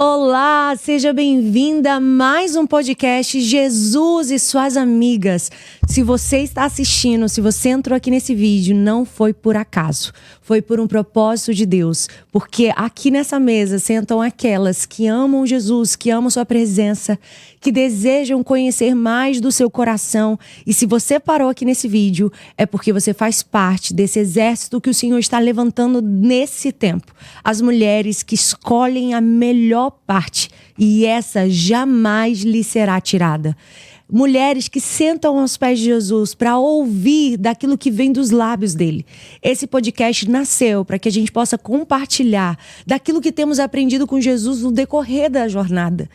Olá, seja bem-vinda a mais um podcast Jesus e Suas Amigas. Se você está assistindo, se você entrou aqui nesse vídeo, não foi por acaso, foi por um propósito de Deus, porque aqui nessa mesa sentam aquelas que amam Jesus, que amam sua presença, que desejam conhecer mais do seu coração. E se você parou aqui nesse vídeo, é porque você faz parte desse exército que o Senhor está levantando nesse tempo. As mulheres que escolhem a melhor parte, e essa jamais lhe será tirada. Mulheres que sentam aos pés de Jesus para ouvir daquilo que vem dos lábios dele. Esse podcast nasceu para que a gente possa compartilhar daquilo que temos aprendido com Jesus no decorrer da jornada.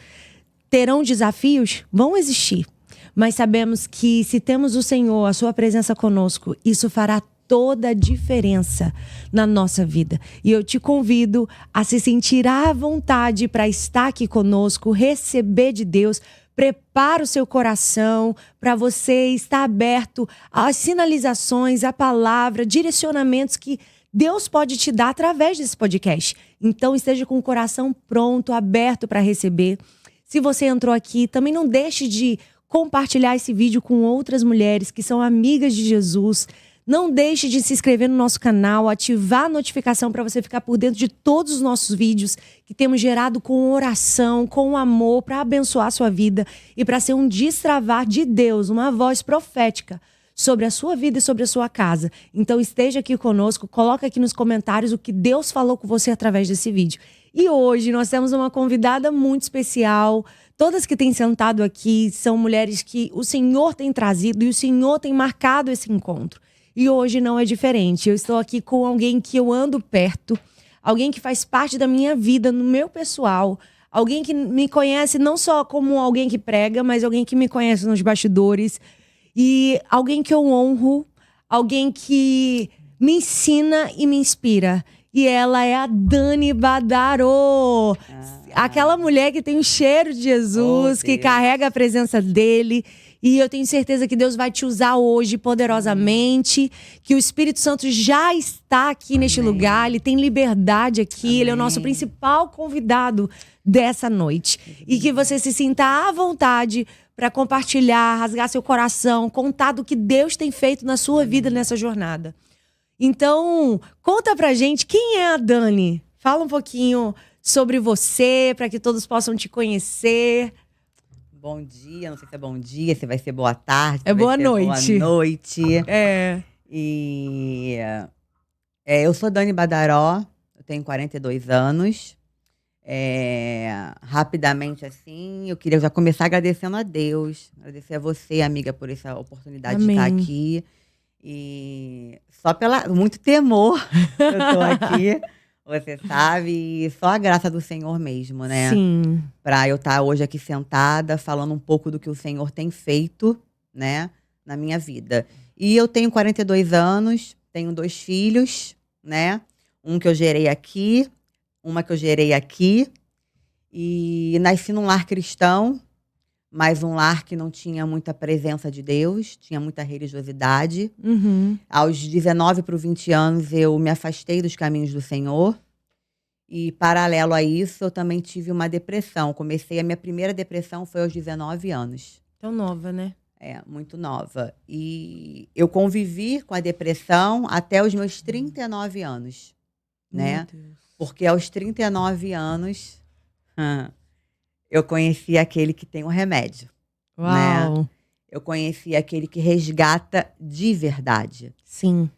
Terão desafios? Vão existir. Mas sabemos que se temos o Senhor, a sua presença conosco, isso fará toda a diferença na nossa vida. E eu te convido a se sentir à vontade para estar aqui conosco, receber de Deus. Prepara o seu coração para você estar aberto às sinalizações, à palavra, direcionamentos que Deus pode te dar através desse podcast. Então esteja com o coração pronto, aberto para receber. Se você entrou aqui, também não deixe de compartilhar esse vídeo com outras mulheres que são amigas de Jesus. Não deixe de se inscrever no nosso canal, ativar a notificação para você ficar por dentro de todos os nossos vídeos que temos gerado com oração, com amor, para abençoar a sua vida e para ser um destravar de Deus, uma voz profética sobre a sua vida e sobre a sua casa. Então esteja aqui conosco, coloca aqui nos comentários o que Deus falou com você através desse vídeo. E hoje nós temos uma convidada muito especial. Todas que têm sentado aqui são mulheres que o Senhor tem trazido e o Senhor tem marcado esse encontro. E hoje não é diferente. Eu estou aqui com alguém que eu ando perto, alguém que faz parte da minha vida, no meu pessoal, alguém que me conhece não só como alguém que prega, mas alguém que me conhece nos bastidores, e alguém que eu honro, alguém que me ensina e me inspira. E ela é a Dani Badaró. Aquela mulher que tem o cheiro de Jesus, que carrega a presença dele. E eu tenho certeza que Deus vai te usar hoje poderosamente, que o Espírito Santo já está aqui neste lugar, ele tem liberdade aqui, ele é o nosso principal convidado dessa noite. E que você se sinta à vontade para compartilhar, rasgar seu coração, contar do que Deus tem feito na sua vida nessa jornada. Então, conta pra gente quem é a Dani. Fala um pouquinho sobre você, para que todos possam te conhecer. Bom dia, não sei se é bom dia, se vai ser boa tarde. É boa noite. Boa noite. É. Eu sou Dani Badaró, eu tenho 42 anos. Rapidamente, assim, eu queria já começar agradecendo a Deus, agradecer a você, amiga, por essa oportunidade Amém. de estar aqui. E só pela muito temor eu tô aqui, você sabe, e só a graça do Senhor mesmo, né? Sim. Para eu estar hoje aqui sentada, falando um pouco do que o Senhor tem feito, né, na minha vida. E eu tenho 42 anos, tenho 2 filhos, né? Um que eu gerei aqui, uma que eu gerei aqui. E nasci num lar cristão, mas um lar que não tinha muita presença de Deus, tinha muita religiosidade. Uhum. Aos 19 para os 20 anos, eu me afastei dos caminhos do Senhor. E, paralelo a isso, eu também tive uma depressão. A minha primeira depressão foi aos 19 anos. Tão nova, né? Muito nova. E eu convivi com a depressão até os meus 39 anos, né? Meu Deus. Porque aos 39 anos, eu conheci aquele que tem o remédio, né? Uau. Eu conheci aquele que resgata de verdade. Sim.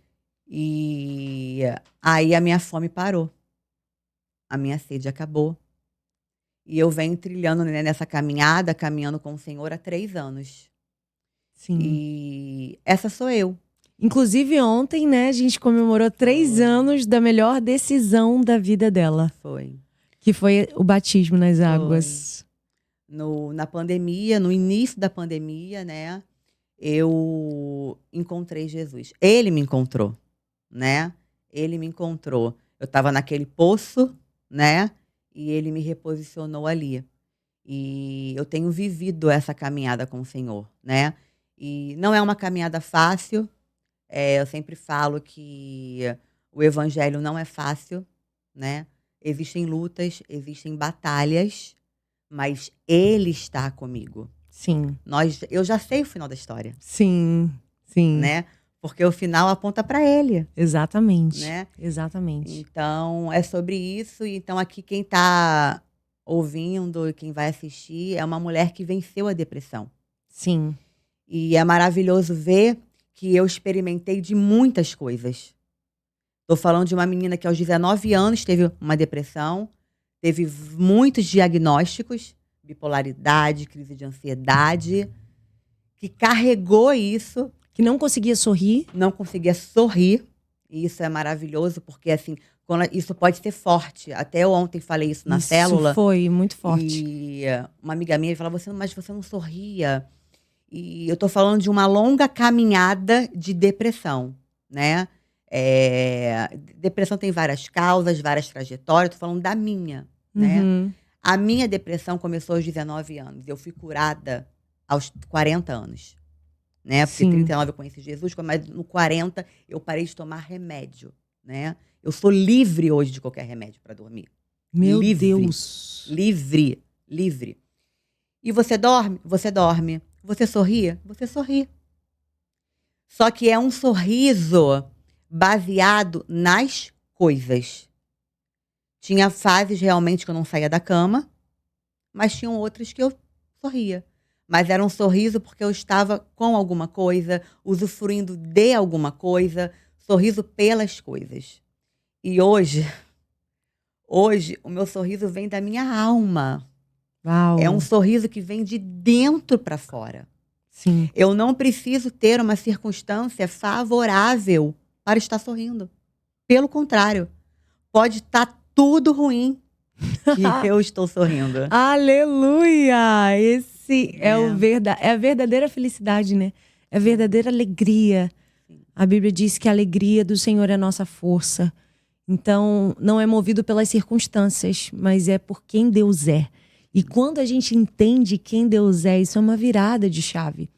E aí a minha fome parou. A minha sede acabou. E eu venho trilhando, né, nessa caminhada, caminhando com o Senhor há 3 anos. Sim. E essa sou eu. Inclusive ontem, né, a gente comemorou 3 anos da melhor decisão da vida dela. Foi. Que foi o batismo nas águas. Na pandemia, no início da pandemia, né, eu encontrei Jesus. Ele me encontrou, né? Ele me encontrou. Eu estava naquele poço, né? E ele me reposicionou ali. E eu tenho vivido essa caminhada com o Senhor, né? E não é uma caminhada fácil. Eu sempre falo que o evangelho não é fácil, né? existem lutas, existem batalhas, mas Ele está comigo. Sim. Eu já sei o final da história, Sim. Sim. né? Porque o final aponta para Ele, Exatamente. né? Exatamente. Então, é sobre isso. Então, aqui quem está ouvindo e quem vai assistir é uma mulher que venceu a depressão. Sim. E é maravilhoso ver que eu experimentei de muitas coisas. Tô falando de uma menina que aos 19 anos teve uma depressão, teve muitos diagnósticos, bipolaridade, crise de ansiedade, que carregou isso, Que não conseguia sorrir. não conseguia sorrir. E isso é maravilhoso, porque assim, isso pode ser forte. Até eu ontem falei isso na célula. Foi muito forte. E uma amiga minha falava, mas você não sorria. E eu tô falando de uma longa caminhada de depressão, né? Depressão tem várias causas, várias trajetórias. Tô falando da minha, né? Uhum. A minha depressão começou aos 19 anos. Eu fui curada aos 40 anos, né? Porque Sim. 39 eu conheci Jesus, mas no 40 eu parei de tomar remédio, né? Eu sou livre hoje de qualquer remédio para dormir. Meu Livre. Deus. Livre. E você dorme? Você dorme. Você sorri? Você sorri. Só que é um sorriso baseado nas coisas. Tinha fases realmente que eu não saía da cama, mas tinham outras que eu sorria. Mas era um sorriso porque eu estava com alguma coisa, usufruindo de alguma coisa, sorriso pelas coisas. E hoje o meu sorriso vem da minha alma. Uau. É um sorriso que vem de dentro para fora. Sim. Eu não preciso ter uma circunstância favorável para estar sorrindo. Pelo contrário, pode estar tudo ruim que eu estou sorrindo. Aleluia! Esse é a verdadeira felicidade, né? É a verdadeira alegria. A Bíblia diz que a alegria do Senhor é a nossa força. Então, não é movido pelas circunstâncias, mas é por quem Deus é. E quando a gente entende quem Deus é, isso é uma virada de chave.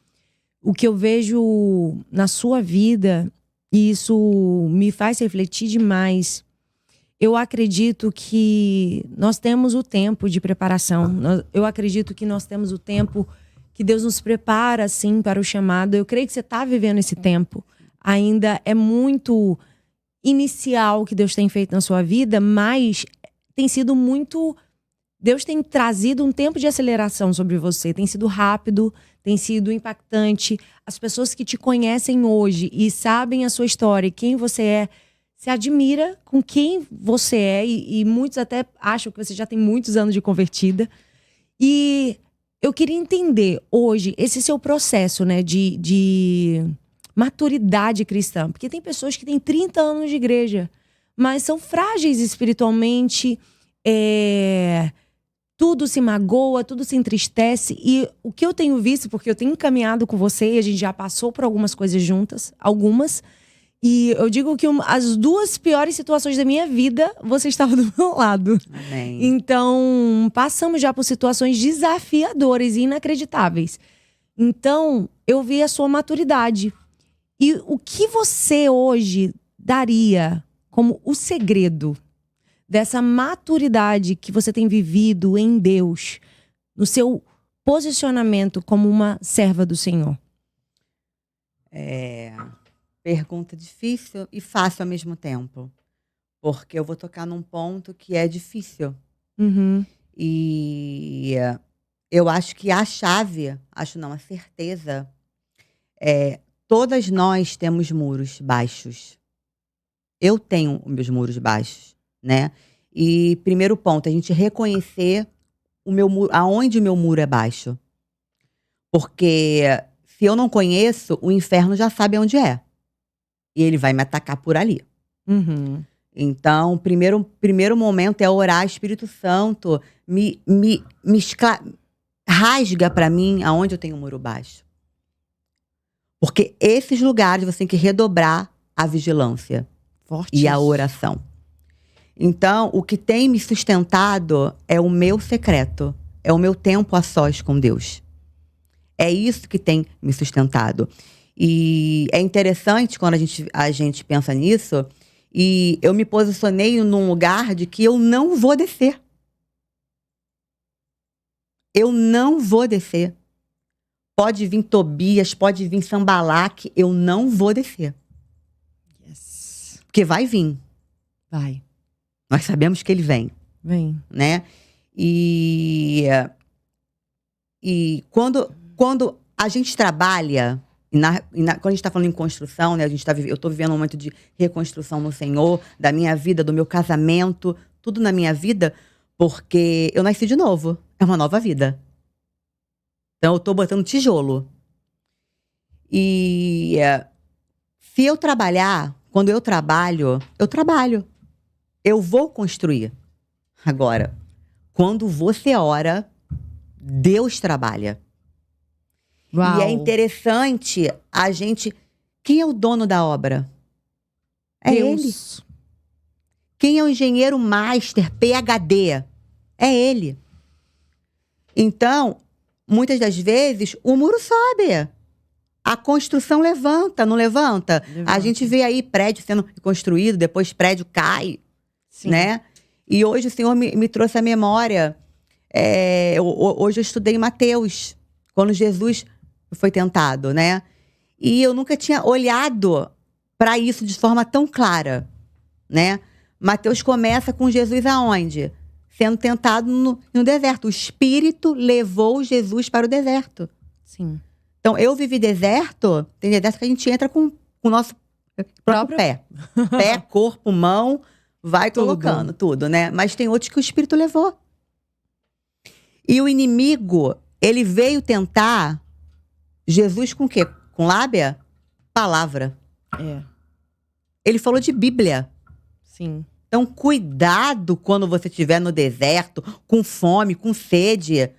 O que eu vejo na sua vida, e isso me faz refletir demais, eu acredito que nós temos o tempo de preparação. Eu acredito que nós temos o tempo que Deus nos prepara, assim, para o chamado. Eu creio que você está vivendo esse tempo. Ainda é muito inicial que Deus tem feito na sua vida, mas tem sido muito... Deus tem trazido um tempo de aceleração sobre você. Tem sido rápido, tem sido impactante. As pessoas que te conhecem hoje e sabem a sua história, quem você é, se admira com quem você é. E muitos até acham que você já tem muitos anos de convertida. E eu queria entender hoje esse seu processo, né, de maturidade cristã. Porque tem pessoas que têm 30 anos de igreja, mas são frágeis espiritualmente, tudo se magoa, tudo se entristece. E o que eu tenho visto, porque eu tenho caminhado com você e a gente já passou por algumas coisas juntas, algumas. E eu digo que as duas piores situações da minha vida, você estava do meu lado. Amém. Então, passamos já por situações desafiadoras e inacreditáveis. Então, eu vi a sua maturidade. E o que você hoje daria como o segredo dessa maturidade que você tem vivido em Deus, no seu posicionamento como uma serva do Senhor? Pergunta difícil e fácil ao mesmo tempo. Porque eu vou tocar num ponto que é difícil. Uhum. E eu acho que a chave, a certeza, todas nós temos muros baixos. Eu tenho os meus muros baixos, né? E primeiro ponto, a gente reconhecer o meu muro, aonde o meu muro é baixo. Porque se eu não conheço, o inferno já sabe onde é. E ele vai me atacar por ali. Uhum. Então, primeiro momento é orar, Espírito Santo, rasga para mim aonde eu tenho um muro baixo. Porque esses lugares você tem que redobrar a vigilância. Forte E a isso. oração. Então, o que tem me sustentado é o meu secreto. É o meu tempo a sós com Deus. É isso que tem me sustentado. E é interessante quando a gente pensa nisso. E eu me posicionei num lugar de que eu não vou descer. Eu não vou descer. Pode vir Tobias, pode vir Sanbalate, eu não vou descer. Yes. Porque vai vir. Vai. Nós sabemos que ele vem, Vem. né? E quando a gente trabalha, quando a gente está falando em construção, né? Eu estou vivendo um momento de reconstrução no Senhor, da minha vida, do meu casamento, tudo na minha vida, porque eu nasci de novo. É uma nova vida. Então, eu estou botando tijolo. E se eu trabalhar, quando eu trabalho, eu vou construir. Agora, quando você ora, Deus trabalha. Uau. E é interessante a gente... Quem é o dono da obra? É Deus. ele. Quem é o engenheiro master, PhD? É ele. Então, muitas das vezes, o muro sobe. A construção levanta, não levanta? Levanta. A gente vê aí prédio sendo construído, depois prédio cai, Sim. né? E hoje o Senhor me trouxe a memória. Hoje eu estudei Mateus, quando Jesus foi tentado, né? E eu nunca tinha olhado para isso de forma tão clara, né? Mateus começa com Jesus aonde? Sendo tentado no deserto. O Espírito levou Jesus para o deserto. Sim. Então, eu vivi deserto, tem deserto que a gente entra com o nosso próprio pé. Pé, corpo, mão, vai Tudo. colocando tudo, né? Mas tem outros que o Espírito levou. E o inimigo, ele veio tentar Jesus com o quê? Com lábia? Palavra. É. Ele falou de Bíblia. Sim. Então, cuidado quando você estiver no deserto, com fome, com sede.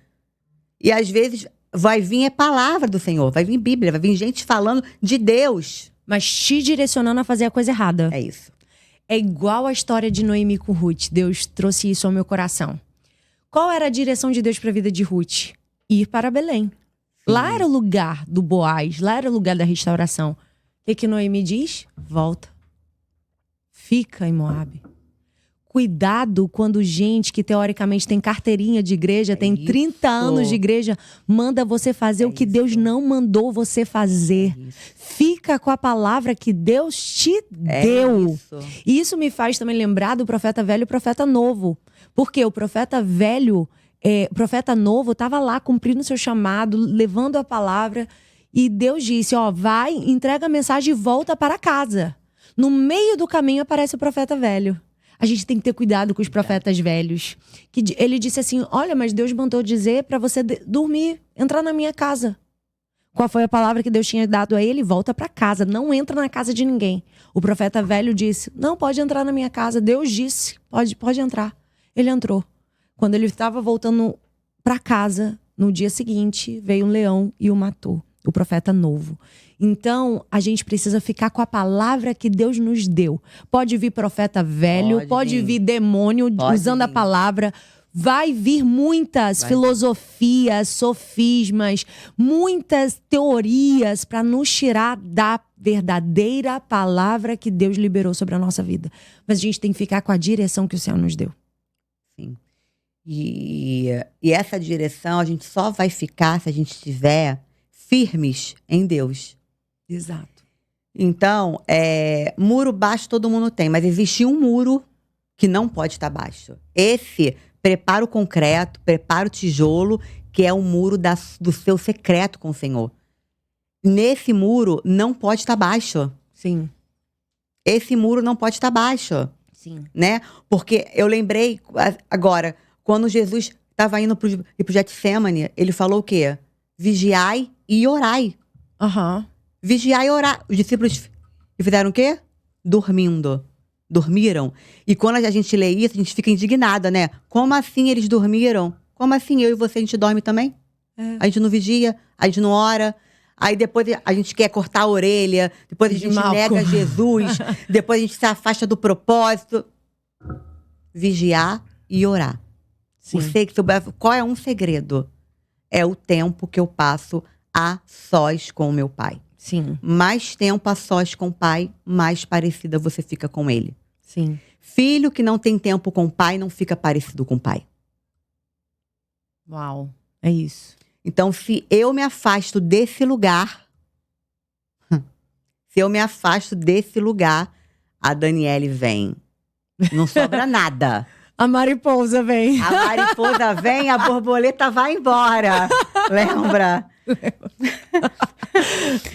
E às vezes vai vir a palavra do Senhor, vai vir Bíblia, vai vir gente falando de Deus. Mas te direcionando a fazer a coisa errada. É isso. É igual a história de Noemi com Ruth. Deus trouxe isso ao meu coração. Qual era a direção de Deus para a vida de Ruth? Ir para Belém. Lá era o lugar do Boaz, lá era o lugar da restauração. O que Noemi diz? Volta. Fica em Moabe. Cuidado quando gente que teoricamente tem carteirinha de igreja, tem 30 anos de igreja, manda você fazer o que Deus não mandou você fazer. Fica com a palavra que Deus te deu. E isso me faz também lembrar do profeta velho e profeta novo. Porque o profeta velho, o profeta novo estava lá cumprindo seu chamado, levando a palavra. E Deus disse, vai, entrega a mensagem e volta para casa. No meio do caminho aparece o profeta velho. A gente tem que ter cuidado com os profetas velhos. Que ele disse assim, olha, mas Deus mandou dizer para você dormir, entrar na minha casa. Qual foi a palavra que Deus tinha dado a ele? Volta para casa, não entra na casa de ninguém. O profeta velho disse, não, pode entrar na minha casa. Deus disse, pode entrar. Ele entrou. Quando ele estava voltando para casa, no dia seguinte, veio um leão e o matou. O profeta novo. Então, a gente precisa ficar com a palavra que Deus nos deu. Pode vir profeta velho, pode vir demônio usando a palavra. Vai vir muitas filosofias, sofismas, muitas teorias para nos tirar da verdadeira palavra que Deus liberou sobre a nossa vida. Mas a gente tem que ficar com a direção que o Senhor nos deu. Sim. E essa direção a gente só vai ficar se a gente estiver firmes em Deus. Exato. Então, muro baixo todo mundo tem, mas existe um muro que não pode estar baixo. Esse, prepara o concreto, prepara o tijolo, que é o muro do seu secreto com o Senhor. Nesse muro não pode estar baixo. Sim. Esse muro não pode estar baixo. Sim. Né? Porque eu lembrei agora, quando Jesus estava indo pro Getsemane, ele falou o quê? Vigiai e orai. Vigiai e orai. Os discípulos fizeram o quê? Dormindo. Dormiram. E quando a gente lê isso, a gente fica indignada, né? Como assim eles dormiram? Como assim eu e você, a gente dorme também? A gente não vigia, a gente não ora. Aí depois a gente quer cortar a orelha, depois a gente nega Jesus, depois a gente se afasta do propósito. Vigiar e orar. Qual é um segredo? É o tempo que eu passo a sós com o meu pai. Sim. Mais tempo a sós com o pai, mais parecida você fica com ele. Sim. Filho que não tem tempo com o pai não fica parecido com o pai. Uau. É isso. Então, se eu me afasto desse lugar, a Daniele vem. Não sobra nada. A mariposa vem. A mariposa vem, a borboleta vai embora. Lembra?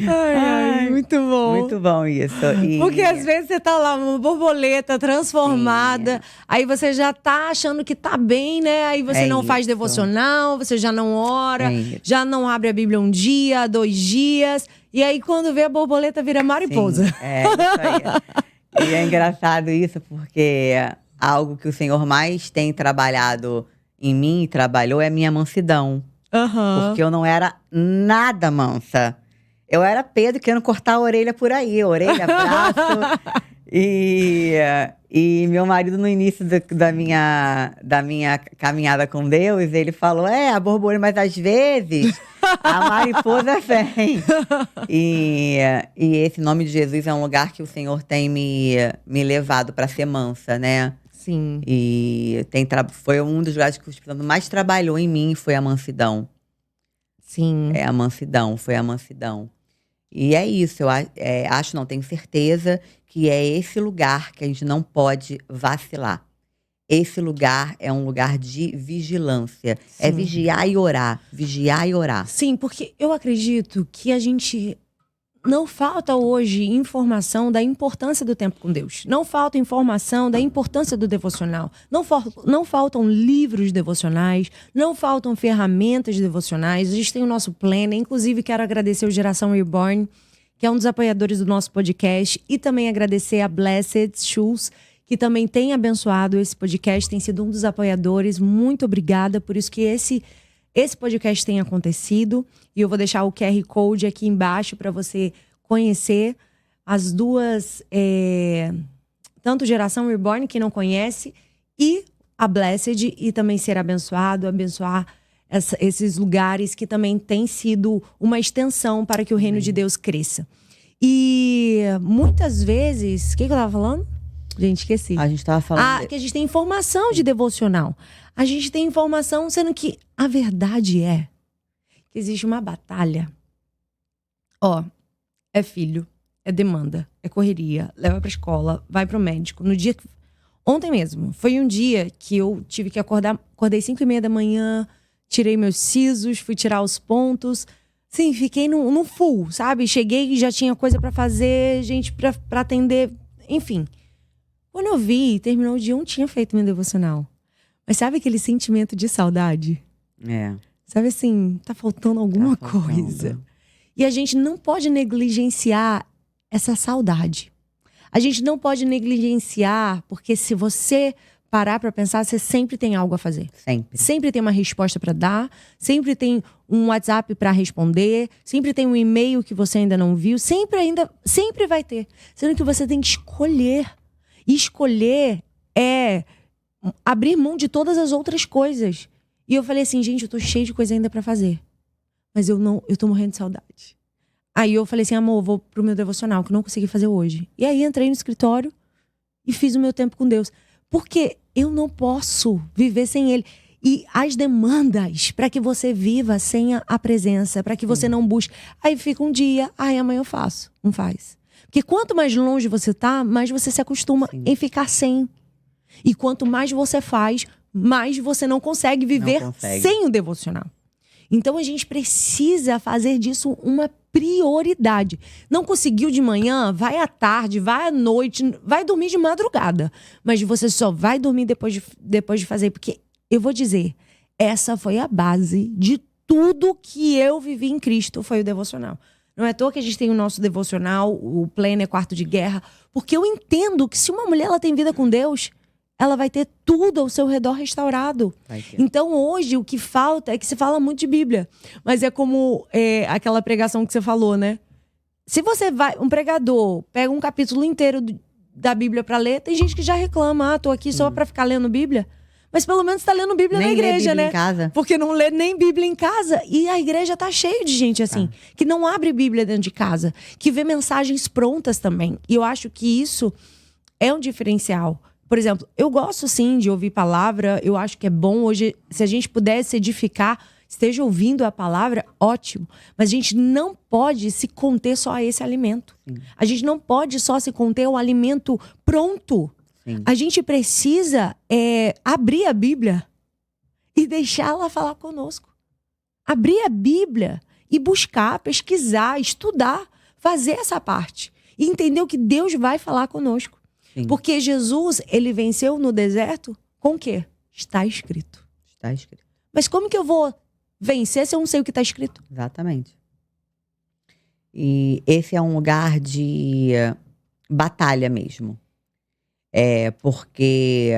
Ai, muito bom. Muito bom isso. Porque às vezes você tá lá, uma borboleta transformada, aí você já tá achando que tá bem, né? Aí você não faz devocional, você já não ora, já não abre a Bíblia um dia, 2 dias. E aí quando vê a borboleta vira mariposa. Sim, isso aí. E é engraçado isso porque algo que o Senhor mais tem trabalhado em mim e trabalhou é a minha mansidão. Porque eu não era nada mansa. Eu era Pedro querendo cortar a orelha por aí. Orelha, braço. E meu marido, no início da minha caminhada com Deus, ele falou, a borboleta, mas às vezes a mariposa vem. E esse nome de Jesus é um lugar que o Senhor tem me levado para ser mansa, né? Sim. E foi um dos lugares que o Espírito Santo mais trabalhou em mim, foi a mansidão. Sim. Foi a mansidão. E é isso, eu acho, não tenho certeza, que é esse lugar que a gente não pode vacilar. Esse lugar é um lugar de vigilância. Sim. É vigiar e orar. Sim, porque eu acredito que a gente... Não falta hoje informação da importância do tempo com Deus. Não falta informação da importância do devocional. Não faltam livros devocionais. Não faltam ferramentas devocionais. A gente tem o nosso planner. Inclusive, quero agradecer o Geração Reborn, que é um dos apoiadores do nosso podcast. E também agradecer a Blessed Shoes, que também tem abençoado esse podcast. Tem sido um dos apoiadores. Muito obrigada por isso que esse podcast tem acontecido. E eu vou deixar o QR Code aqui embaixo para você conhecer as duas, tanto Geração Reborn, que não conhece, e a Blessed, e também ser abençoar esses lugares que também tem sido uma extensão para que o reino de Deus cresça. E muitas vezes... O que eu tava falando? Gente, esqueci. A gente tava falando... que a gente tem informação de devocional. A gente tem informação, sendo que a verdade é que existe uma batalha. É filho, é demanda, é correria, leva pra escola, vai pro médico. Ontem mesmo, foi um dia que eu tive que acordei 5h30 da manhã, tirei meus sisos, fui tirar os pontos. Sim, fiquei no full, sabe? Cheguei e já tinha coisa pra fazer, gente pra atender, enfim. Quando eu vi, terminou o dia, eu não tinha feito meu devocional. Mas sabe aquele sentimento de saudade? Sabe assim, tá faltando alguma coisa. E a gente não pode negligenciar essa saudade. A gente não pode negligenciar, porque se você parar pra pensar, você sempre tem algo a fazer. Sempre tem uma resposta pra dar, sempre tem um WhatsApp pra responder, sempre tem um e-mail que você ainda não viu, sempre vai ter. Sendo que você tem que escolher. E escolher é abrir mão de todas as outras coisas. E eu falei assim, gente, eu tô cheio de coisa ainda pra fazer. Mas eu tô morrendo de saudade. Aí eu falei assim, amor, eu vou pro meu devocional, que eu não consegui fazer hoje. E aí entrei no escritório e fiz o meu tempo com Deus. Porque eu não posso viver sem Ele. E as demandas para que você viva sem a presença, para que você não busque. Aí fica um dia, amanhã eu faço. Não faz. Porque quanto mais longe você tá, mais você se acostuma em ficar sem. E quanto mais você faz, mais você não consegue viver sem o devocional. Então a gente precisa fazer disso uma prioridade. Não conseguiu de manhã, vai à tarde, vai à noite, vai dormir de madrugada. Mas você só vai dormir depois de fazer. Porque eu vou dizer, essa foi a base de tudo que eu vivi em Cristo, foi o devocional. Não é à toa que a gente tem o nosso devocional, o Planner Quarto de Guerra. Porque eu entendo que se uma mulher ela tem vida com Deus, ela vai ter tudo ao seu redor restaurado. Então hoje o que falta é que se fala muito de Bíblia. Mas é como aquela pregação que você falou, né? Se você vai, um pregador pega um capítulo inteiro da Bíblia para ler, tem gente que já reclama, tô aqui só para ficar lendo Bíblia. Mas pelo menos tá lendo Bíblia na igreja, né? Em casa. Porque não lê nem Bíblia em casa. E a igreja tá cheia de gente assim, que não abre Bíblia dentro de casa, que vê mensagens prontas também. E eu acho que isso é um diferencial. Por exemplo, eu gosto sim de ouvir palavra, eu acho que é bom hoje, se a gente pudesse edificar, esteja ouvindo a palavra, ótimo. Mas a gente não pode se conter só a esse alimento. Sim. A gente não pode só se conter ao alimento pronto. Sim. A gente precisa abrir a Bíblia e deixá-la falar conosco. Abrir a Bíblia e buscar, pesquisar, estudar, fazer essa parte. E entender o que Deus vai falar conosco. Sim. Porque Jesus, ele venceu no deserto com o quê? Está escrito. Está escrito. Mas como que eu vou vencer se eu não sei o que está escrito? Exatamente. E esse é um lugar de batalha mesmo. Porque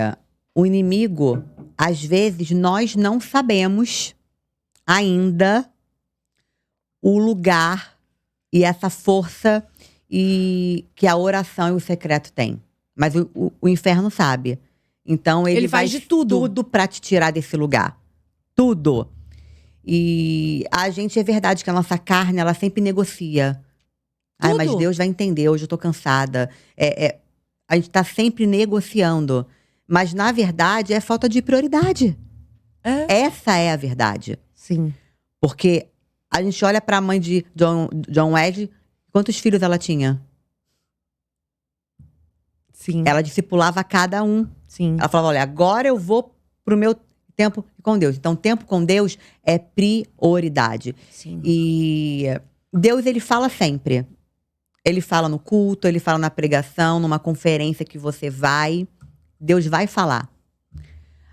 o inimigo, às vezes, nós não sabemos ainda o lugar e essa força que a oração e o secreto têm. Mas o inferno sabe. Então ele faz de tudo. Tudo pra te tirar desse lugar. Tudo. E a gente, é verdade que a nossa carne, ela sempre negocia. Ai, mas Tudo. Deus vai entender, hoje eu tô cansada. A gente tá sempre negociando. Mas, na verdade, é falta de prioridade. Essa é a verdade. Sim. Porque a gente olha pra mãe de John Wesley, quantos filhos ela tinha? Sim. Ela discipulava cada um. Sim. Ela falava, olha, agora eu vou pro meu tempo com Deus. Então, tempo com Deus é prioridade. Sim. E Deus, ele fala sempre. Ele fala no culto, ele fala na pregação, numa conferência que você vai. Deus vai falar.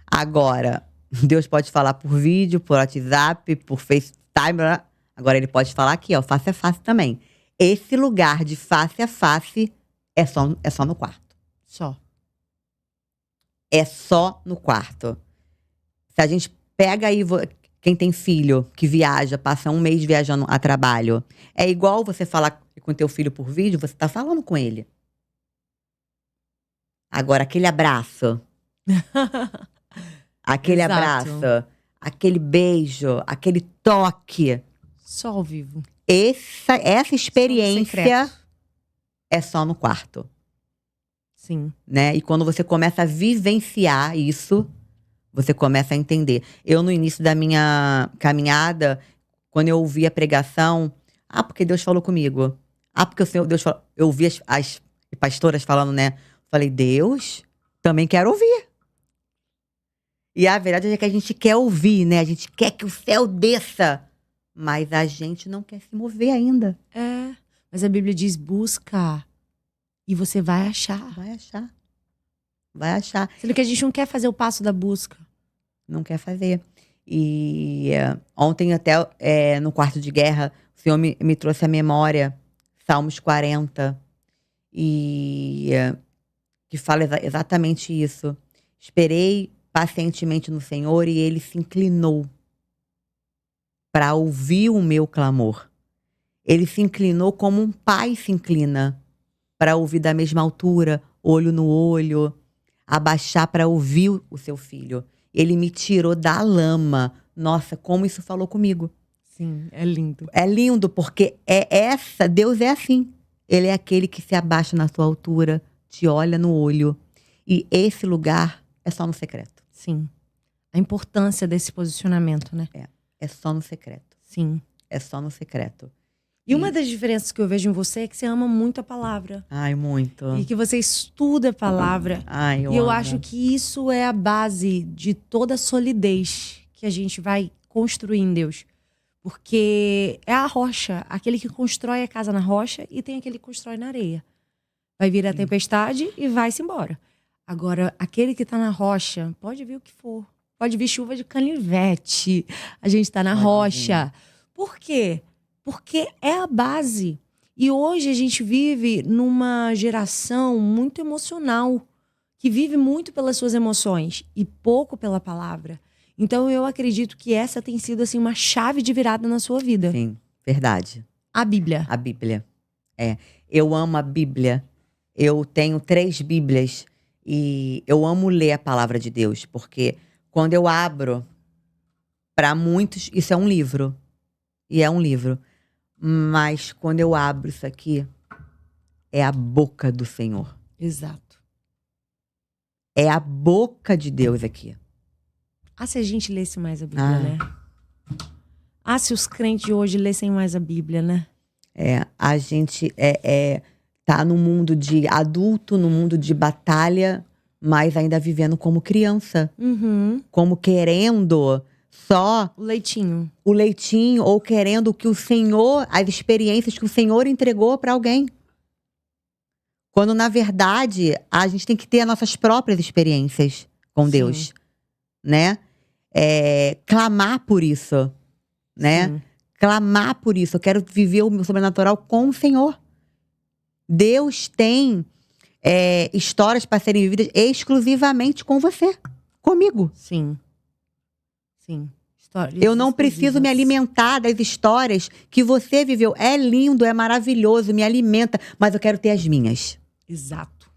Agora, Deus pode falar por vídeo, por WhatsApp, por FaceTime. Agora, ele pode falar aqui, ó, face a face também. Esse lugar de face a face é só no quarto. Só. É só no quarto. Se a gente pega aí, quem tem filho que viaja, passa um mês viajando a trabalho, é igual você falar com teu filho por vídeo, você tá falando com ele. Agora, aquele abraço. Aquele Exato. abraço, aquele beijo, aquele toque. Só ao vivo. Essa experiência secreto. é só no quarto. Sim. Né? E quando você começa a vivenciar isso, você começa a entender. Eu, no início da minha caminhada, quando eu ouvi a pregação, porque Deus falou comigo. Porque o Senhor, Deus falou. Eu ouvi as pastoras falando, né? Falei, Deus, também quero ouvir. E a verdade é que a gente quer ouvir, né? A gente quer que o céu desça. Mas a gente não quer se mover ainda. Mas a Bíblia diz, busca. E você vai achar. Vai achar. Vai achar. Sendo que a gente não quer fazer o passo da busca. Não quer fazer. E ontem até no quarto de guerra, o Senhor me trouxe à memória Salmos 40. Que fala exatamente isso. Esperei pacientemente no Senhor e Ele se inclinou para ouvir o meu clamor. Ele se inclinou como um pai se inclina para ouvir da mesma altura, olho no olho, abaixar para ouvir o seu filho. Ele me tirou da lama. Nossa, como isso falou comigo. Sim, é lindo. É lindo porque Deus é assim. Ele é aquele que se abaixa na sua altura, te olha no olho. E esse lugar é só no secreto. Sim. A importância desse posicionamento, né? É só no secreto. Sim. É só no secreto. E uma das diferenças que eu vejo em você é que você ama muito a palavra. Ai, muito. E que você estuda a palavra. Ai, E eu amo. acho que isso é a base de toda a solidez que a gente vai construir em Deus. Porque é a rocha, aquele que constrói a casa na rocha e tem aquele que constrói na areia. Vai vir a tempestade e vai-se embora. Agora, aquele que tá na rocha, pode vir o que for. Pode vir chuva de canivete. A gente tá na rocha. Por quê? Porque é a base. E hoje a gente vive numa geração muito emocional, que vive muito pelas suas emoções e pouco pela palavra. Então eu acredito que essa tem sido assim uma chave de virada na sua vida. Sim, verdade. A Bíblia. A Bíblia. Eu amo a Bíblia. Eu tenho 3 Bíblias e eu amo ler a palavra de Deus, porque quando eu abro, para muitos isso é um livro. E é um livro. Mas quando eu abro isso aqui, é a boca do Senhor. Exato. É a boca de Deus aqui. Ah, se a gente lesse mais a Bíblia, né? Ah, se os crentes de hoje lessem mais a Bíblia, né? A gente tá no mundo de adulto, no mundo de batalha, mas ainda vivendo como criança. Como querendo só O leitinho. o leitinho, ou querendo que o Senhor, as experiências que o Senhor entregou para alguém. Quando, na verdade, a gente tem que ter as nossas próprias experiências com Deus, né? Clamar por isso, né? Sim. Clamar por isso. Eu quero viver o meu sobrenatural com o Senhor. Deus tem histórias para serem vividas exclusivamente com você, comigo. Sim. Sim. Histórias Eu não preciso me exclusivas. alimentar das histórias que você viveu. É lindo, é maravilhoso, me alimenta, mas eu quero ter as minhas. Exato.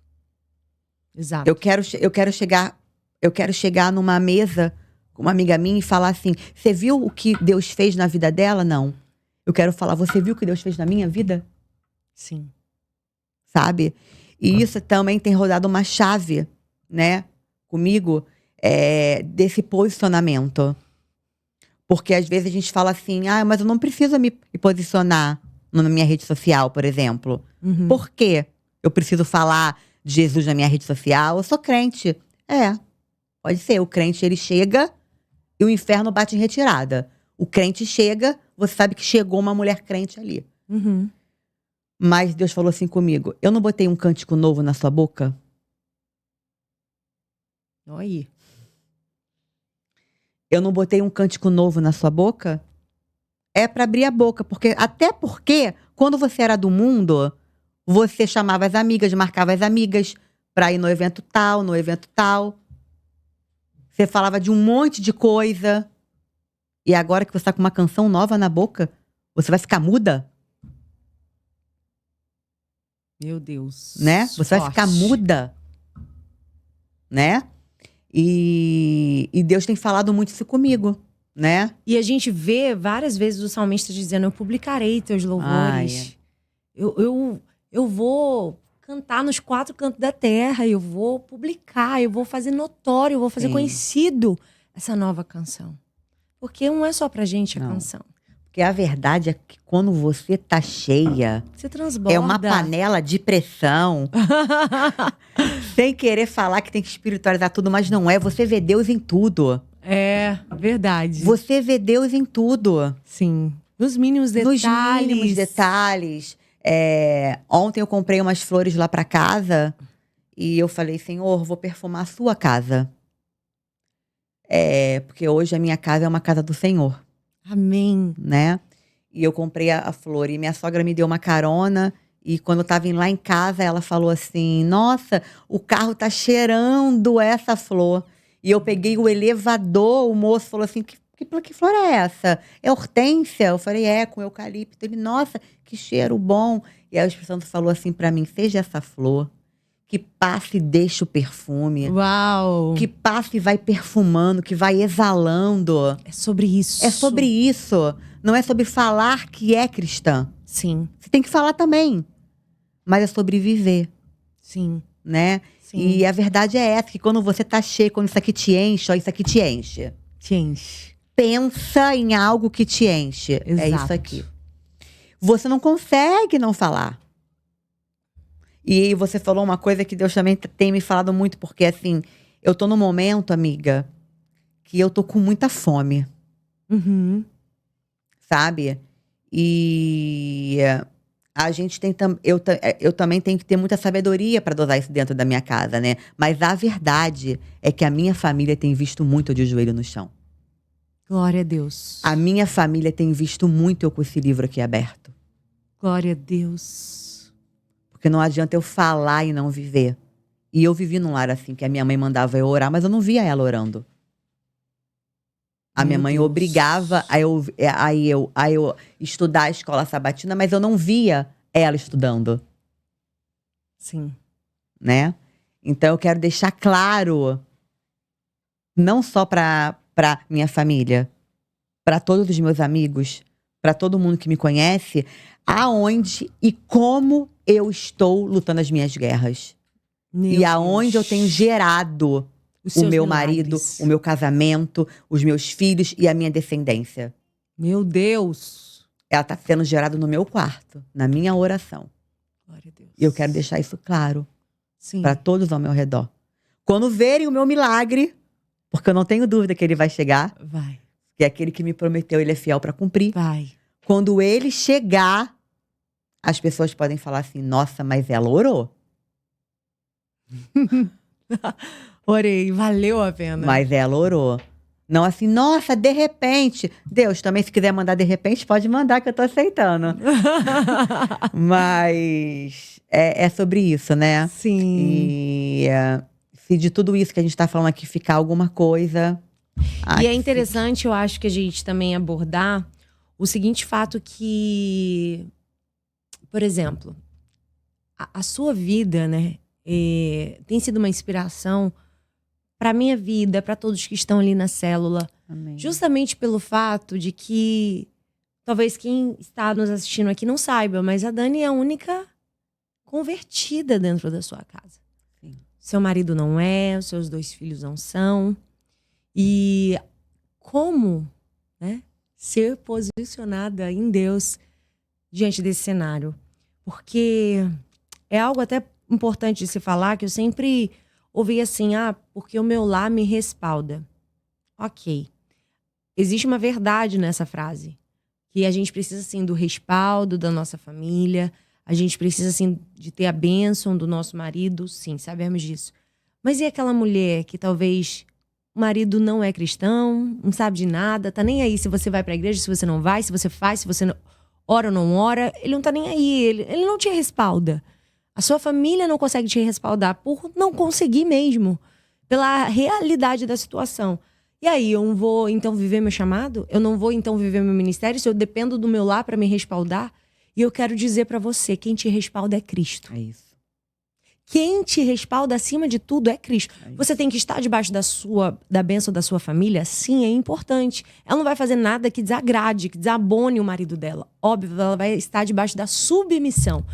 Exato. Eu quero chegar numa mesa com uma amiga minha e falar assim: você viu o que Deus fez na vida dela? Não. Eu quero falar: você viu o que Deus fez na minha vida? Sim. Sabe? E isso também tem rodado uma chave, né? Comigo, desse posicionamento. Porque às vezes a gente fala assim: mas eu não preciso me posicionar na minha rede social, por exemplo. Por quê? Eu preciso falar de Jesus na minha rede social? Eu sou crente. Pode ser. O crente, ele chega e o inferno bate em retirada. O crente chega, você sabe que chegou uma mulher crente ali. Mas Deus falou assim comigo: eu não botei um cântico novo na sua boca? Olha aí. Eu não botei um cântico novo na sua boca? É para abrir a boca. Até porque, quando você era do mundo, você chamava as amigas, marcava as amigas pra ir no evento tal, no evento tal. Você falava de um monte de coisa. E agora que você tá com uma canção nova na boca, você vai ficar muda? Meu Deus. Né? Você vai ficar muda. Né? E Deus tem falado muito isso comigo, né? E a gente vê várias vezes o salmista dizendo: eu publicarei teus louvores. Eu vou cantar nos 4 cantos da terra. Eu vou publicar, eu vou fazer notório, eu vou fazer conhecido essa nova canção. Porque não é só pra gente a canção. Porque a verdade é que quando você tá cheia, você transborda. É uma panela de pressão. Sem querer falar que tem que espiritualizar tudo, mas não é. Você vê Deus em tudo. É, verdade. Você vê Deus em tudo. Sim. Nos mínimos detalhes. Nos mínimos detalhes. Ontem eu comprei umas flores lá pra casa. E eu falei: Senhor, vou perfumar a sua casa. Porque hoje a minha casa é uma casa do Senhor. Amém. Né? E eu comprei a flor. E minha sogra me deu uma carona. E quando eu tava indo lá em casa, ela falou assim: nossa, o carro tá cheirando essa flor. E eu peguei o elevador, o moço falou assim: que flor é essa? É hortênsia? Eu falei: com eucalipto. Ele: nossa, que cheiro bom. E aí o Espírito Santo falou assim pra mim: seja essa flor que passe e deixa o perfume. Uau! Que passe e vai perfumando, que vai exalando. É sobre isso. É sobre isso. Não é sobre falar que é cristã. Sim. Você tem que falar também. Mas é sobre viver. Sim. Né? Sim. E a verdade é essa, que quando você tá cheio, quando isso aqui te enche, ó, isso aqui te enche. Te enche. Pensa em algo que te enche. Exato. É isso aqui. Você não consegue não falar. E você falou uma coisa que Deus também tem me falado muito, porque assim, eu tô num momento, amiga, que eu tô com muita fome. Sabe? E a gente tem eu também tenho que ter muita sabedoria para dosar isso dentro da minha casa, né? Mas a verdade é que a minha família tem visto muito eu de joelho no chão. Glória a Deus. A minha família tem visto muito eu com esse livro aqui aberto. Glória a Deus. Porque não adianta eu falar e não viver. E eu vivi num lar assim, que a minha mãe mandava eu orar, mas eu não via ela orando. A minha mãe obrigava a eu estudar a escola sabatina, mas eu não via ela estudando. Sim. Né? Então eu quero deixar claro, não só pra minha família, pra todos os meus amigos, pra todo mundo que me conhece, aonde e como eu estou lutando as minhas guerras. Meu E aonde eu Deus. tenho gerado Os o seus meu milagres. marido, o meu casamento, os meus filhos e a minha descendência. Meu Deus. Ela está sendo gerada no meu quarto, na minha oração. Glória a Deus. E eu quero deixar isso claro Sim. para todos ao meu redor. Quando verem o meu milagre, porque eu não tenho dúvida que ele vai chegar, Vai. que é aquele que me prometeu, ele é fiel para cumprir. Vai. Quando ele chegar, as pessoas podem falar assim: nossa, mas ela orou. Orei, valeu a pena. Mas ela orou. Não assim, nossa, de repente. Deus, também se quiser mandar de repente, pode mandar que eu tô aceitando. Mas é sobre isso, né? Sim. E se de tudo isso que a gente tá falando aqui ficar alguma coisa... E é interessante, eu acho, que a gente também abordar o seguinte fato que, por exemplo, a sua vida, né, tem sido uma inspiração para minha vida, para todos que estão ali na célula. Amém. Justamente pelo fato de que talvez quem está nos assistindo aqui não saiba, mas a Dani é a única convertida dentro da sua casa. Sim. Seu marido não é, os seus 2 filhos não são. E como, né, ser posicionada em Deus diante desse cenário? Porque é algo até importante de se falar, que eu sempre ouvi assim, porque o meu lar me respalda. Ok. Existe uma verdade nessa frase. Que a gente precisa, sim, do respaldo da nossa família. A gente precisa, sim, de ter a bênção do nosso marido. Sim, sabemos disso. Mas e aquela mulher que talvez o marido não é cristão, não sabe de nada, tá nem aí se você vai pra igreja, se você não vai, se você faz, se você ora ou não ora. Ele não tá nem aí, ele não te respalda. A sua família não consegue te respaldar por não conseguir mesmo, pela realidade da situação. E aí, eu não vou então viver meu chamado? Eu não vou então viver meu ministério se eu dependo do meu lar para me respaldar? E eu quero dizer para você, quem te respalda é Cristo. É isso. Quem te respalda acima de tudo é Cristo. É isso. Você tem que estar debaixo da bênção da sua família? Sim, é importante. Ela não vai fazer nada que desagrade, que desabone o marido dela. Óbvio, ela vai estar debaixo da submissão,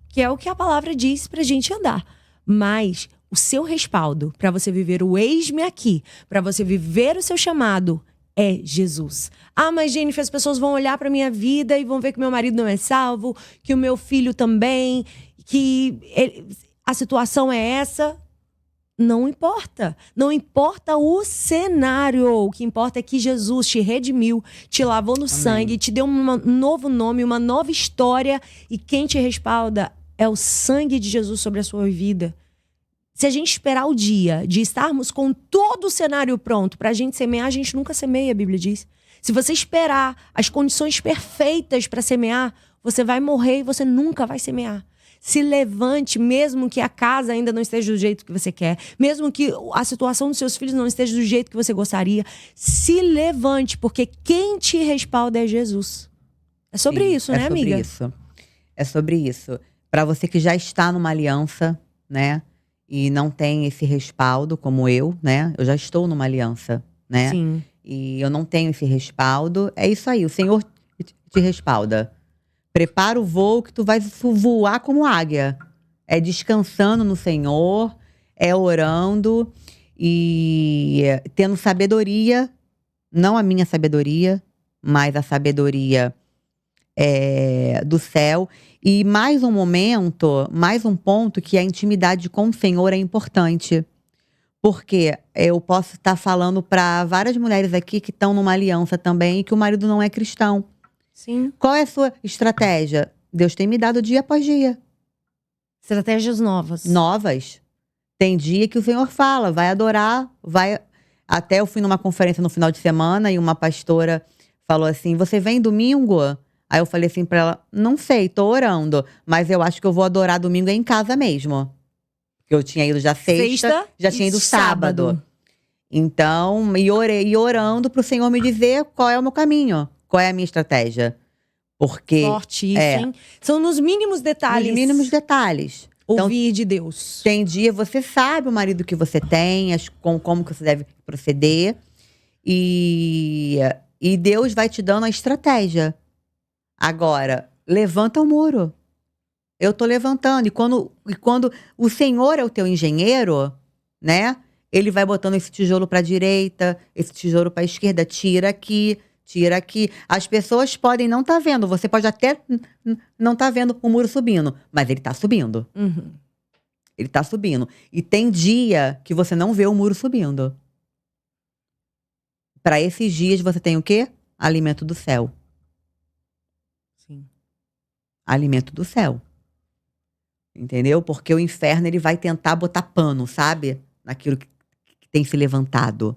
que é o que a palavra diz pra gente andar. Mas o seu respaldo para você viver o eis-me aqui, para você viver o seu chamado, é Jesus. Mas Jennifer, as pessoas vão olhar pra minha vida e vão ver que meu marido não é salvo, que o meu filho também, que a situação é essa. Não importa. Não importa o cenário. O que importa é que Jesus te redimiu, te lavou no sangue, te deu um novo nome, uma nova história. E quem te respalda é o sangue de Jesus sobre a sua vida. Se a gente esperar o dia de estarmos com todo o cenário pronto pra gente semear, a gente nunca semeia, a Bíblia diz. Se você esperar as condições perfeitas para semear, você vai morrer e você nunca vai semear. Se levante, mesmo que a casa ainda não esteja do jeito que você quer, mesmo que a situação dos seus filhos não esteja do jeito que você gostaria, se levante, porque quem te respalda é Jesus. É sobre isso, né, amiga? É sobre isso. Para você que já está numa aliança, né, e não tem esse respaldo, como eu, né, eu já estou numa aliança, né, Sim. e eu não tenho esse respaldo, é isso aí, o Senhor te respalda. Prepara o voo que tu vai voar como águia. É descansando no Senhor, é orando e tendo sabedoria, não a minha sabedoria, mas a sabedoria do céu. E mais um momento, mais um ponto que a intimidade com o Senhor é importante. Porque eu posso estar falando para várias mulheres aqui que estão numa aliança também e que o marido não é cristão. Sim. Qual é a sua estratégia? Deus tem me dado dia após dia. Estratégias novas. Novas. Tem dia que o Senhor fala, vai adorar, vai... Até eu fui numa conferência no final de semana e uma pastora falou assim, você vem domingo? Aí eu falei assim pra ela, não sei, tô orando, mas eu acho que eu vou adorar domingo em casa mesmo. Porque eu tinha ido já sexta já tinha ido sábado. Então, e orando pro Senhor me dizer qual é o meu caminho. Qual é a minha estratégia? Porque... Forte isso, hein? São nos mínimos detalhes. Nos mínimos detalhes. Ouvir Então, de Deus. Tem dia, você sabe o marido que você tem, como que você deve proceder. E Deus vai te dando a estratégia. Agora, levanta o muro. Eu tô levantando. E quando o Senhor é o teu engenheiro, né? Ele vai botando esse tijolo pra direita, esse tijolo pra esquerda, tira aqui, tira aqui. As pessoas podem não estar vendo, você pode até não estar vendo o muro subindo, mas ele tá subindo. Uhum. Ele tá subindo. E tem dia que você não vê o muro subindo. Pra esses dias você tem o quê? Alimento do céu. Sim. Alimento do céu. Entendeu? Porque o inferno ele vai tentar botar pano, sabe? Naquilo que tem se levantado.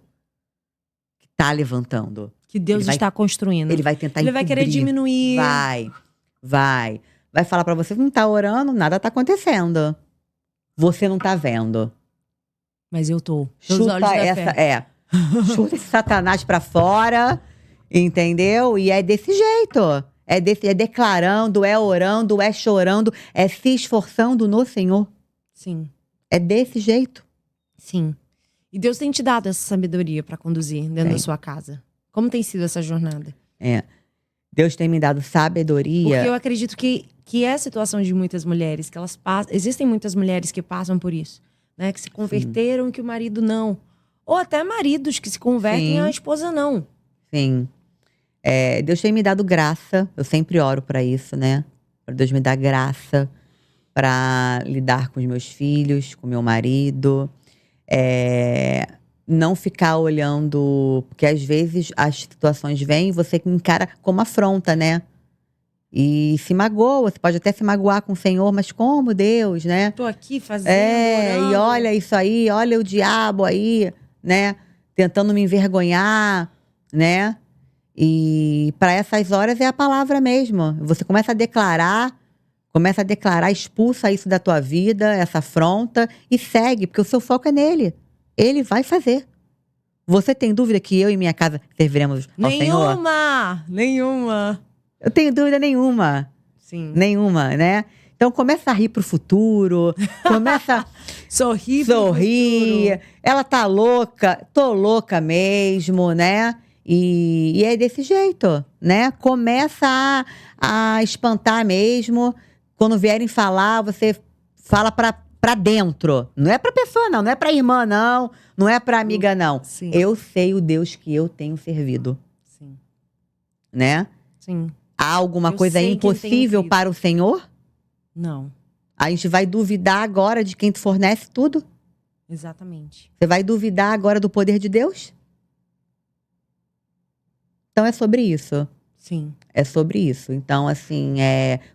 Que tá levantando. Que Deus Ele vai- está construindo. Ele vai tentar Ele vai querer encobrir. diminuir. Vai. Vai falar pra você, não tá orando, nada tá acontecendo. Você não tá vendo. Mas eu tô. Pelos olhos Chuta da essa, fé. chuta esse satanás pra fora, entendeu? E é desse jeito. É declarando, é orando, é chorando, é se esforçando no Senhor. Sim, É desse jeito. sim. E Deus tem te dado essa sabedoria pra conduzir dentro Tem. da sua casa. Como tem sido essa jornada? Deus tem me dado sabedoria. Porque eu acredito que é a situação de muitas mulheres, que elas passam. Existem muitas mulheres que passam por isso, né? Que se converteram, que o marido não. Ou até maridos que se convertem Sim. e a esposa não. Sim. Deus tem me dado graça. Eu sempre oro pra isso, né? Pra Deus me dar graça pra lidar com os meus filhos, com meu marido. Não ficar olhando. Porque às vezes as situações vêm e você encara como afronta, né? E se magoa. Você pode até se magoar com o Senhor, mas como Deus, né? Tô aqui fazendo, E orando. olha isso aí, olha o diabo aí, né? Tentando me envergonhar, né? E para essas horas é a palavra mesmo. Você começa a declarar, expulsa isso da tua vida, essa afronta, e segue, porque o seu foco é nele. Ele vai fazer. Você tem dúvida que eu e minha casa serviremos ao Senhor? Nenhuma. Eu tenho dúvida nenhuma. Sim. Nenhuma, né? Então começa a rir pro futuro, começa Sorrir pro sorrir. futuro. Ela tá louca, tô louca mesmo, né? E é desse jeito, né? Começa a espantar mesmo. Quando vierem falar, você fala pra dentro. Não é pra pessoa, não. Não é pra irmã, não. Não é pra amiga, não. Sim. Eu sei o Deus que eu tenho servido, Sim. né? Sim. Há alguma Eu coisa sei quem impossível tenho para o Senhor? Não. A gente vai duvidar agora de quem te fornece tudo? Exatamente. Você vai duvidar agora do poder de Deus? Então é sobre isso. Sim. É sobre isso. Então, assim,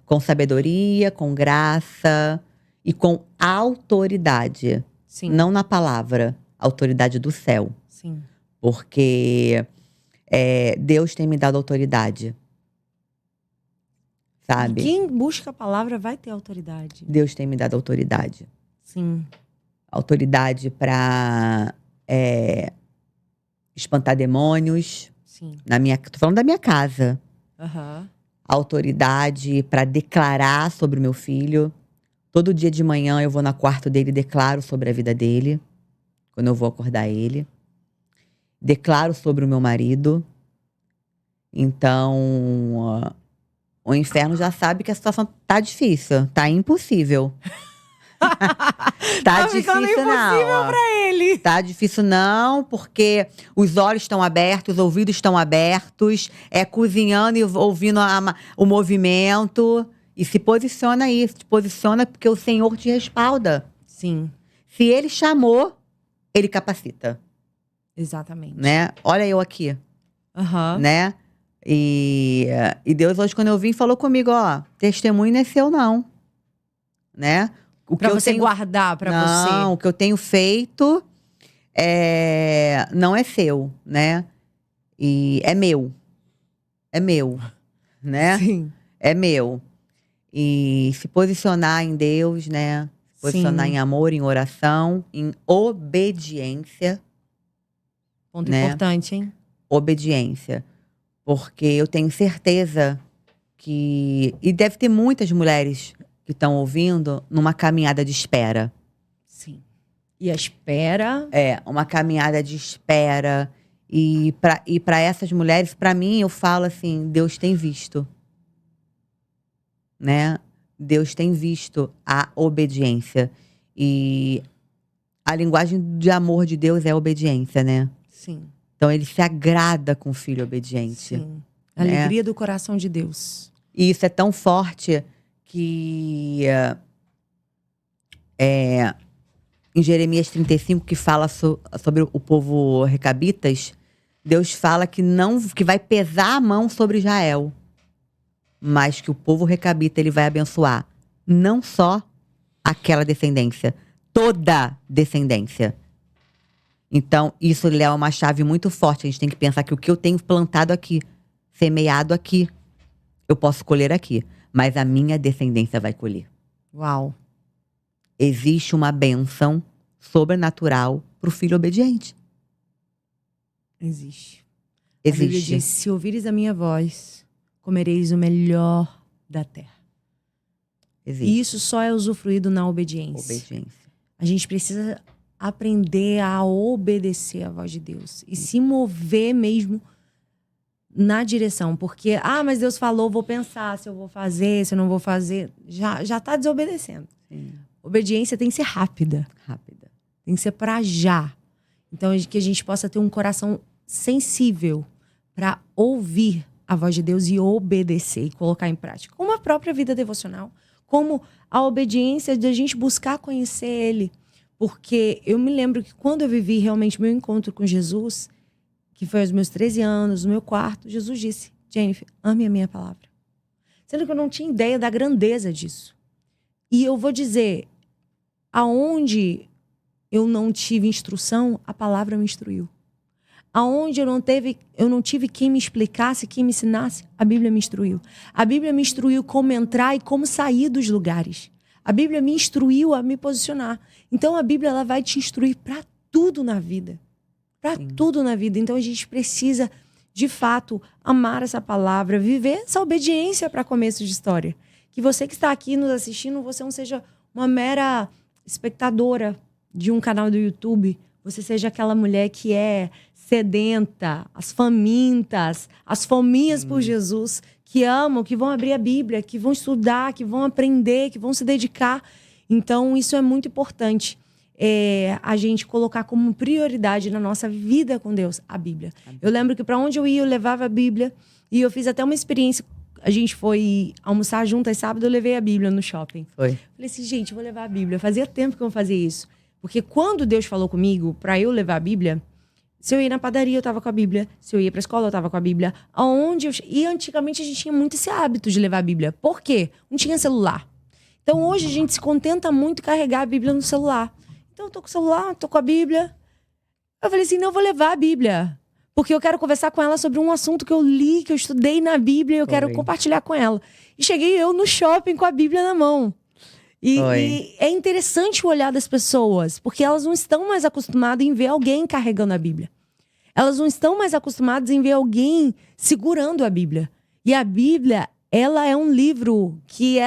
com sabedoria, com graça e com autoridade. Sim. Não na palavra, autoridade do céu. Sim. Porque Deus tem me dado autoridade. Sabe? E quem busca a palavra vai ter autoridade. Deus tem me dado autoridade. Sim. Autoridade para espantar demônios. Sim. Tô falando da minha casa. Aham. Autoridade para declarar sobre o meu filho. Todo dia de manhã eu vou no quarto dele e declaro sobre a vida dele. Quando eu vou acordar ele. Declaro sobre o meu marido. Então, o inferno já sabe que a situação tá difícil. Tá impossível. Tá ficando difícil não. impossível pra ele. Tá difícil não, porque os olhos estão abertos, os ouvidos estão abertos, cozinhando e ouvindo o movimento. E se posiciona aí, se posiciona porque o Senhor te respalda. Sim. Se Ele chamou, Ele capacita, Exatamente. né? Olha eu aqui, Aham. né? E Deus hoje, quando eu vim, falou comigo, ó, testemunho não é seu não, né? O Pra que eu você tenho... guardar pra Não, você. o que eu tenho feito não é seu, né? E é meu. É meu, né? Sim. É meu. E se posicionar em Deus, né? Se posicionar Sim. em amor, em oração, em obediência. Ponto né? importante, hein? Obediência. Porque eu tenho certeza que... E deve ter muitas mulheres que estão ouvindo numa caminhada de espera. Sim. E a espera. Uma caminhada de espera. E para essas mulheres, para mim, eu falo assim, Deus tem visto. Né? Deus tem visto a obediência. E a linguagem de amor de Deus é a obediência, né? Sim. Então ele se agrada com o filho obediente. Sim. A né? alegria do coração de Deus. E isso é tão forte que em Jeremias 35, que fala sobre o povo recabitas, Deus fala que vai pesar a mão sobre Israel, mas que o povo recabita ele vai abençoar não só aquela descendência, toda descendência. Então, isso é uma chave muito forte. A gente tem que pensar que o que eu tenho plantado aqui, semeado aqui, eu posso colher aqui, mas a minha descendência vai colher. Uau. Existe uma bênção sobrenatural para o filho obediente. Existe. A Bíblia Existe. diz, se ouvires a minha voz, comereis o melhor da terra. Existe. E isso só é usufruído na obediência. Obediência. A gente precisa aprender a obedecer à voz de Deus. E se mover mesmo na direção. Porque, mas Deus falou, vou pensar se eu vou fazer, se eu não vou fazer. Já tá desobedecendo. Sim. Obediência tem que ser rápida. Rápida. Tem que ser pra já. Então, que a gente possa ter um coração sensível para ouvir a voz de Deus e obedecer e colocar em prática. Como a própria vida devocional. Como a obediência de a gente buscar conhecer Ele. Porque eu me lembro que quando eu vivi realmente meu encontro com Jesus, que foi aos meus 13 anos, no meu quarto, Jesus disse, Jennifer, ame a minha palavra. Sendo que eu não tinha ideia da grandeza disso. E eu vou dizer, aonde eu não tive instrução, a palavra me instruiu. Aonde eu não tive quem me explicasse, quem me ensinasse, a Bíblia me instruiu. A Bíblia me instruiu como entrar e como sair dos lugares. A Bíblia me instruiu a me posicionar. Então a Bíblia ela vai te instruir para tudo na vida. Para tudo na vida. Então a gente precisa, de fato, amar essa palavra, viver essa obediência para começo de história. Que você que está aqui nos assistindo, você não seja uma mera espectadora de um canal do YouTube. Você seja aquela mulher que é sedenta, as famintas, as fominhas por Jesus, que amam, que vão abrir a Bíblia, que vão estudar, que vão aprender, que vão se dedicar. Então, isso é muito importante. A gente colocar como prioridade na nossa vida com Deus, a Bíblia. Eu lembro que para onde eu ia, eu levava a Bíblia. E eu fiz até uma experiência. A gente foi almoçar juntas sábado, eu levei a Bíblia no shopping. Foi. Falei assim, gente, eu vou levar a Bíblia. Fazia tempo que eu não fazia isso. Porque quando Deus falou comigo para eu levar a Bíblia, se eu ia na padaria, eu tava com a Bíblia. Se eu ia pra escola, eu tava com a Bíblia. E antigamente a gente tinha muito esse hábito de levar a Bíblia. Por quê? Não tinha celular. Então hoje a gente se contenta muito em carregar a Bíblia no celular. Então eu tô com o celular, tô com a Bíblia. Eu falei assim, não, eu vou levar a Bíblia. Porque eu quero conversar com ela sobre um assunto que eu li, que eu estudei na Bíblia, e eu quero compartilhar com ela. E cheguei eu no shopping com a Bíblia na mão. E é interessante o olhar das pessoas, porque elas não estão mais acostumadas em ver alguém carregando a Bíblia. Elas não estão mais acostumadas em ver alguém segurando a Bíblia. E a Bíblia, ela é um livro que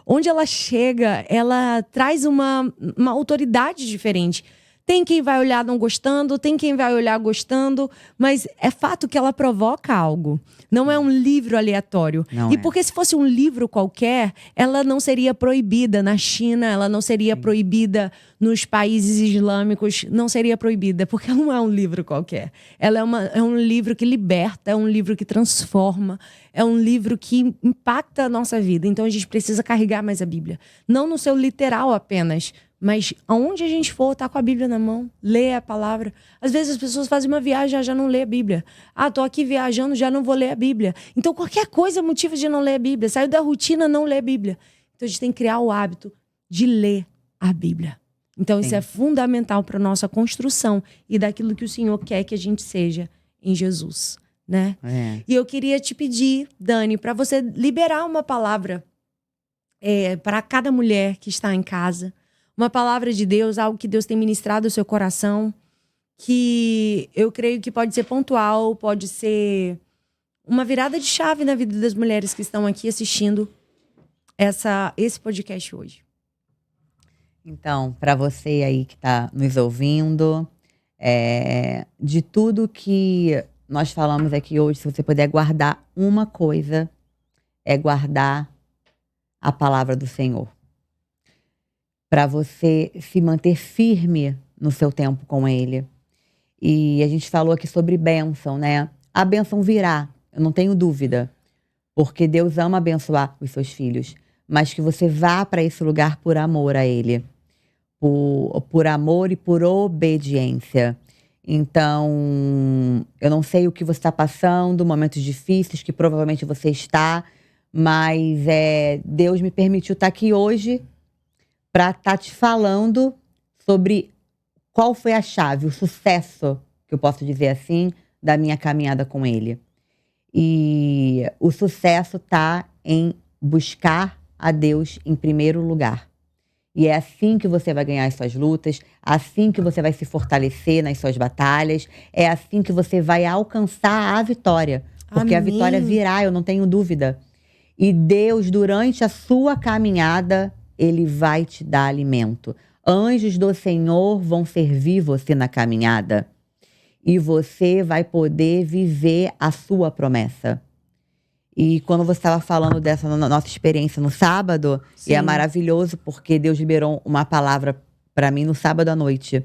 onde ela chega, ela traz uma autoridade diferente. Tem quem vai olhar não gostando, tem quem vai olhar gostando, mas é fato que ela provoca algo. Não é um livro aleatório. Porque se fosse um livro qualquer, ela não seria proibida na China, ela não seria proibida nos países islâmicos, não seria proibida, porque ela não é um livro qualquer. Ela é um livro que liberta, é um livro que transforma, é um livro que impacta a nossa vida. Então a gente precisa carregar mais a Bíblia. Não no seu literal apenas, mas aonde a gente for, tá com a Bíblia na mão, lê a palavra. Às vezes as pessoas fazem uma viagem e já não lê a Bíblia. Tô aqui viajando, já não vou ler a Bíblia. Então qualquer coisa é motivo de não ler a Bíblia. Saiu da rotina, não lê a Bíblia. Então a gente tem que criar o hábito de ler a Bíblia. Então isso é fundamental para nossa construção e daquilo que o Senhor quer que a gente seja em Jesus, né? E eu queria te pedir, Dani, para você liberar uma palavra para cada mulher que está em casa. Uma palavra de Deus, algo que Deus tem ministrado ao seu coração, que eu creio que pode ser pontual, pode ser uma virada de chave na vida das mulheres que estão aqui assistindo esse podcast hoje. Então, para você aí que está nos ouvindo, de tudo que nós falamos aqui hoje, se você puder guardar uma coisa, é guardar a palavra do Senhor. Para você se manter firme no seu tempo com Ele. E a gente falou aqui sobre bênção, né? A bênção virá, eu não tenho dúvida. Porque Deus ama abençoar os seus filhos. Mas que você vá para esse lugar por amor a Ele. Por amor e por obediência. Então, eu não sei o que você está passando, momentos difíceis que provavelmente você está, mas Deus me permitiu estar aqui hoje para estar te falando sobre qual foi a chave, o sucesso, que eu posso dizer assim, da minha caminhada com Ele. E o sucesso está em buscar a Deus em primeiro lugar. E é assim que você vai ganhar as suas lutas, assim que você vai se fortalecer nas suas batalhas, é assim que você vai alcançar a vitória. Porque Amém. a vitória virá, eu não tenho dúvida. E Deus, durante a sua caminhada, Ele vai te dar alimento. Anjos do Senhor vão servir você na caminhada. E você vai poder viver a sua promessa. E quando você estava falando dessa nossa experiência no sábado, e é maravilhoso porque Deus liberou uma palavra para mim no sábado à noite.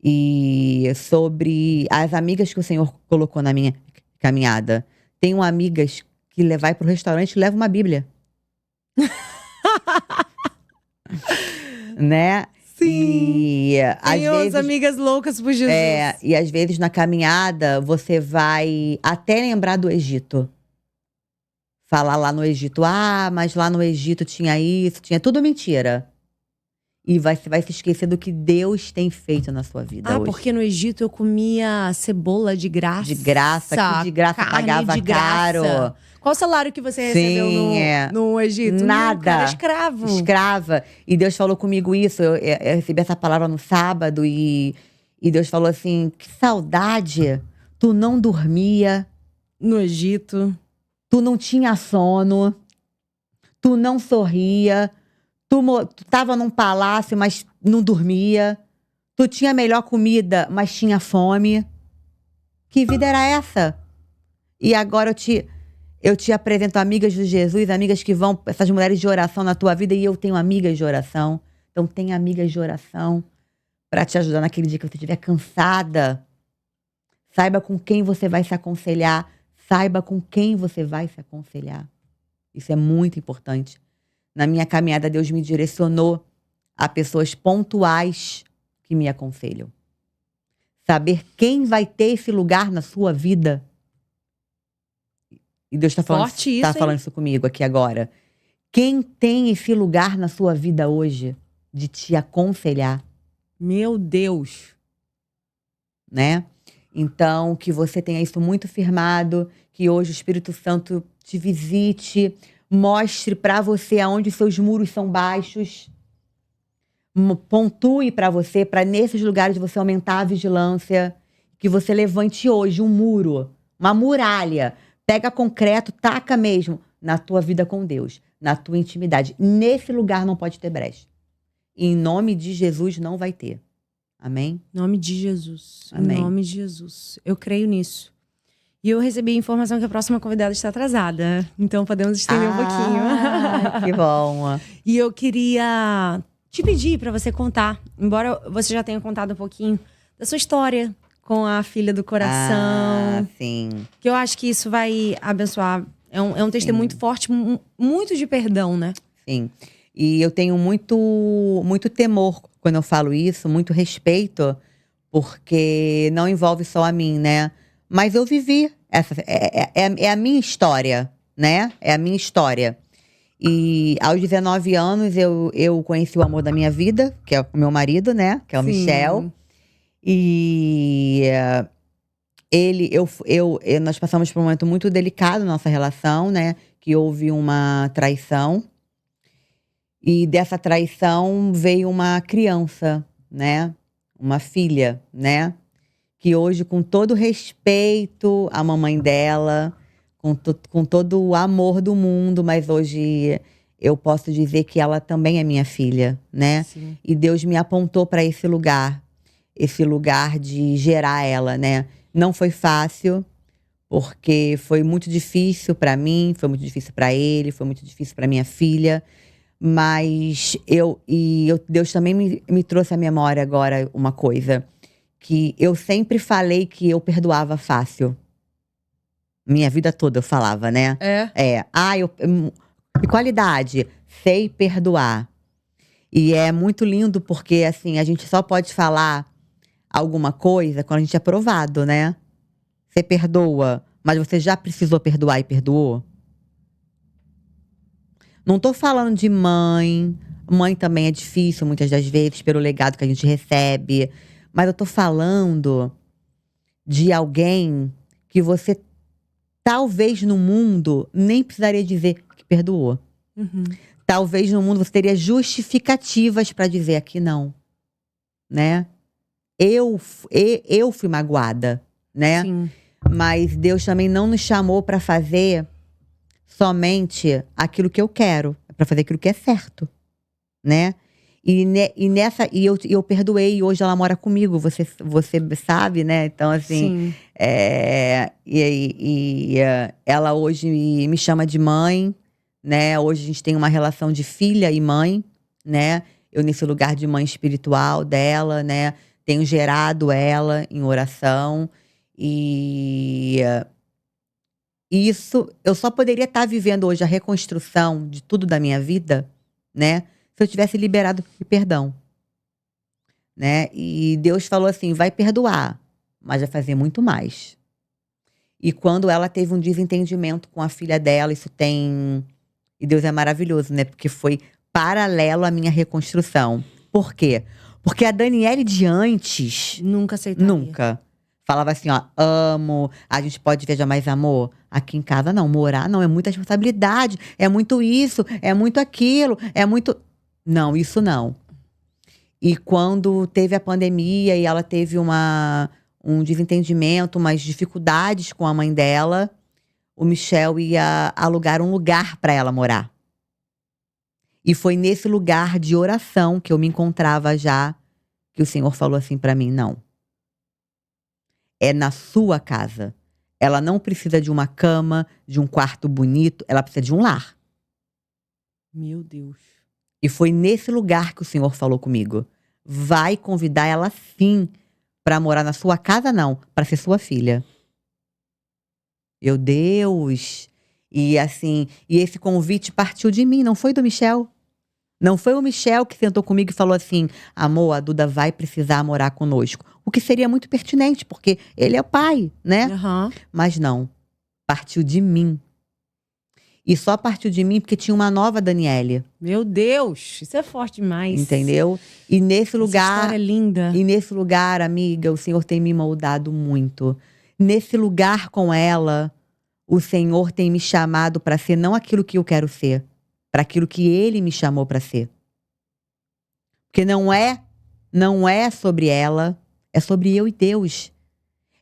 E sobre as amigas que o Senhor colocou na minha caminhada. Tenho amigas que vai pro restaurante e levam uma Bíblia. Né? Sim. E às Tenho as vezes, amigas loucas por Jesus. e às vezes na caminhada você vai até lembrar do Egito. Falar lá no Egito, mas lá no Egito tinha isso, tinha tudo mentira. E você vai se esquecer do que Deus tem feito na sua vida hoje. Porque no Egito eu comia cebola de graça. De graça, que de graça pagava de graça. caro. Qual o salário que você recebeu no Egito? Nada. Era escravo. Escrava. E Deus falou comigo isso, eu recebi essa palavra no sábado e Deus falou assim, que saudade, tu não dormia. No Egito. Tu não tinha sono, tu não sorria, tu tava num palácio, mas não dormia, tu tinha melhor comida, mas tinha fome. Que vida era essa? E agora eu te apresento amigas de Jesus, amigas que vão, essas mulheres de oração na tua vida, e eu tenho amigas de oração. Então tem amigas de oração para te ajudar naquele dia que você estiver cansada. Saiba com quem você vai se aconselhar. Saiba com quem você vai se aconselhar. Isso é muito importante. Na minha caminhada, Deus me direcionou a pessoas pontuais que me aconselham. Saber quem vai ter esse lugar na sua vida. E Deus está falando isso comigo aqui agora. Quem tem esse lugar na sua vida hoje de te aconselhar? Meu Deus. Né? Então, que você tenha isso muito firmado, que hoje o Espírito Santo te visite, mostre para você aonde seus muros são baixos, pontue para você, para nesses lugares você aumentar a vigilância, que você levante hoje um muro, uma muralha, pega concreto, taca mesmo na tua vida com Deus, na tua intimidade. Nesse lugar não pode ter brecha. E em nome de Jesus não vai ter. Amém? Em nome de Jesus. Amém. Em nome de Jesus. Eu creio nisso. E eu recebi a informação que a próxima convidada está atrasada. Então podemos estender um pouquinho. Que bom. E eu queria te pedir para você contar, embora você já tenha contado um pouquinho da sua história com a filha do coração. Sim. Que eu acho que isso vai abençoar. É um testemunho muito forte, muito de perdão, né? Sim. E eu tenho muito temor quando eu falo isso, muito respeito, porque não envolve só a mim, né? Mas eu vivi, é a minha história, né? É a minha história. E aos 19 anos eu conheci o amor da minha vida, que é o meu marido, né? Que é o Michel. E nós passamos por um momento muito delicado na nossa relação, né? Que houve uma traição. E dessa traição veio uma criança, né? Uma filha, né? Que hoje, com todo respeito à mamãe dela, com todo o amor do mundo, mas hoje eu posso dizer que ela também é minha filha, né? Sim. E Deus me apontou para esse lugar de gerar ela, né? Não foi fácil, Porque foi muito difícil pra mim, foi muito difícil pra ele, foi muito difícil pra minha filha. Mas Deus também me trouxe à memória agora uma coisa. Que eu sempre falei que eu perdoava fácil. Minha vida toda eu falava, né? É? E qualidade? Sei perdoar. E é muito lindo porque, assim, a gente só pode falar alguma coisa quando a gente é provado, né? Você perdoa, mas você já precisou perdoar e perdoou? Não tô falando de mãe. Mãe também é difícil, muitas das vezes, pelo legado que a gente recebe. Mas eu tô falando de alguém que você, talvez no mundo, nem precisaria dizer que perdoou. Uhum. Talvez no mundo você teria justificativas pra dizer aqui não, né? Eu fui magoada, né? Sim. Mas Deus também não nos chamou pra fazer somente aquilo que eu quero, é pra fazer aquilo que é certo, né? E eu perdoei, e hoje ela mora comigo, você sabe, né? Então, assim, Sim. ela hoje me chama de mãe, né? Hoje a gente tem uma relação de filha e mãe, né? Eu nesse lugar de mãe espiritual dela, né? Tenho gerado ela em oração. E isso, eu só poderia estar vivendo hoje a reconstrução de tudo da minha vida, né? Se eu tivesse liberado o perdão, né? E Deus falou assim: vai perdoar, mas vai fazer muito mais. E quando ela teve um desentendimento com a filha dela, isso tem. E Deus é maravilhoso, né? Porque foi paralelo à minha reconstrução. Por quê? Porque a Daniele de antes, Nunca aceitaria. nunca. Falava assim, ó, amo, a gente pode viajar mais amor. Aqui em casa não, morar não, é muita responsabilidade, é muito isso, é muito aquilo, é muito. Não, isso não. E quando teve a pandemia e ela teve um desentendimento, umas dificuldades com a mãe dela, o Michel ia alugar um lugar para ela morar. E foi nesse lugar de oração que eu me encontrava já, que o Senhor falou assim para mim: não. É na sua casa. Ela não precisa de uma cama, de um quarto bonito, ela precisa de um lar. Meu Deus. E foi nesse lugar que o Senhor falou comigo. Vai convidar ela sim para morar na sua casa, não, para ser sua filha. Meu Deus! E assim, e esse convite partiu de mim, não foi do Michel. Não foi o Michel que sentou comigo e falou assim: amor, a Duda vai precisar morar conosco. O que seria muito pertinente, porque ele é o pai, né? Aham. Mas não, partiu de mim. E só partiu de mim porque tinha uma nova Daniele, Meu Deus, isso é forte demais. entendeu? E nesse Essa história é linda. nesse lugar, amiga, o Senhor tem me moldado muito. Nesse lugar com ela, o Senhor tem me chamado para ser não aquilo que eu quero ser, para aquilo que Ele me chamou para ser. Porque não é sobre ela, é sobre eu e Deus.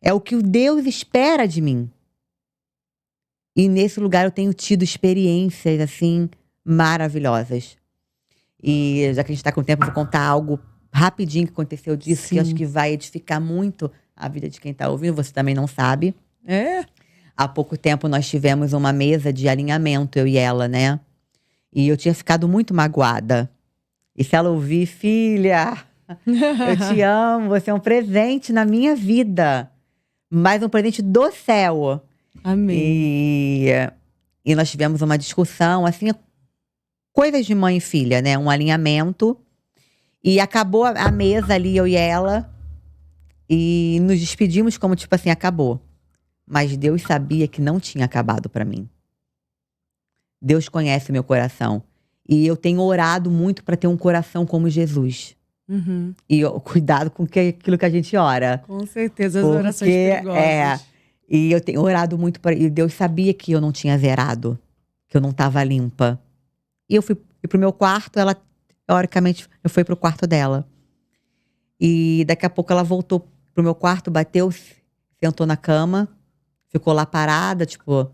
É o que o Deus espera de mim. E nesse lugar eu tenho tido experiências, assim, maravilhosas. E já que a gente tá com tempo, eu vou contar algo rapidinho que aconteceu disso, que eu acho Sim. que vai edificar muito a vida de quem tá ouvindo. Você também não sabe. É? Há pouco tempo nós tivemos uma mesa de alinhamento, eu e ela, né? E eu tinha ficado muito magoada. E se ela ouvir, filha, eu te amo, você é um presente na minha vida. Mais um presente do céu. Amém. E nós tivemos uma discussão, assim, coisas de mãe e filha, né? Um alinhamento. E acabou a mesa ali, eu e ela. E nos despedimos como, tipo assim, acabou. Mas Deus sabia que não tinha acabado pra mim. Deus conhece meu coração. E eu tenho orado muito pra ter um coração como Jesus. Uhum. E cuidado com aquilo que a gente ora. Com certeza, as orações Porque, perigosas. E eu tenho orado muito para. E Deus sabia que eu não tinha zerado, que eu não estava limpa. E eu fui pro meu quarto, ela, teoricamente, eu fui pro quarto dela. E daqui a pouco ela voltou pro meu quarto, bateu, sentou na cama, ficou lá parada, tipo,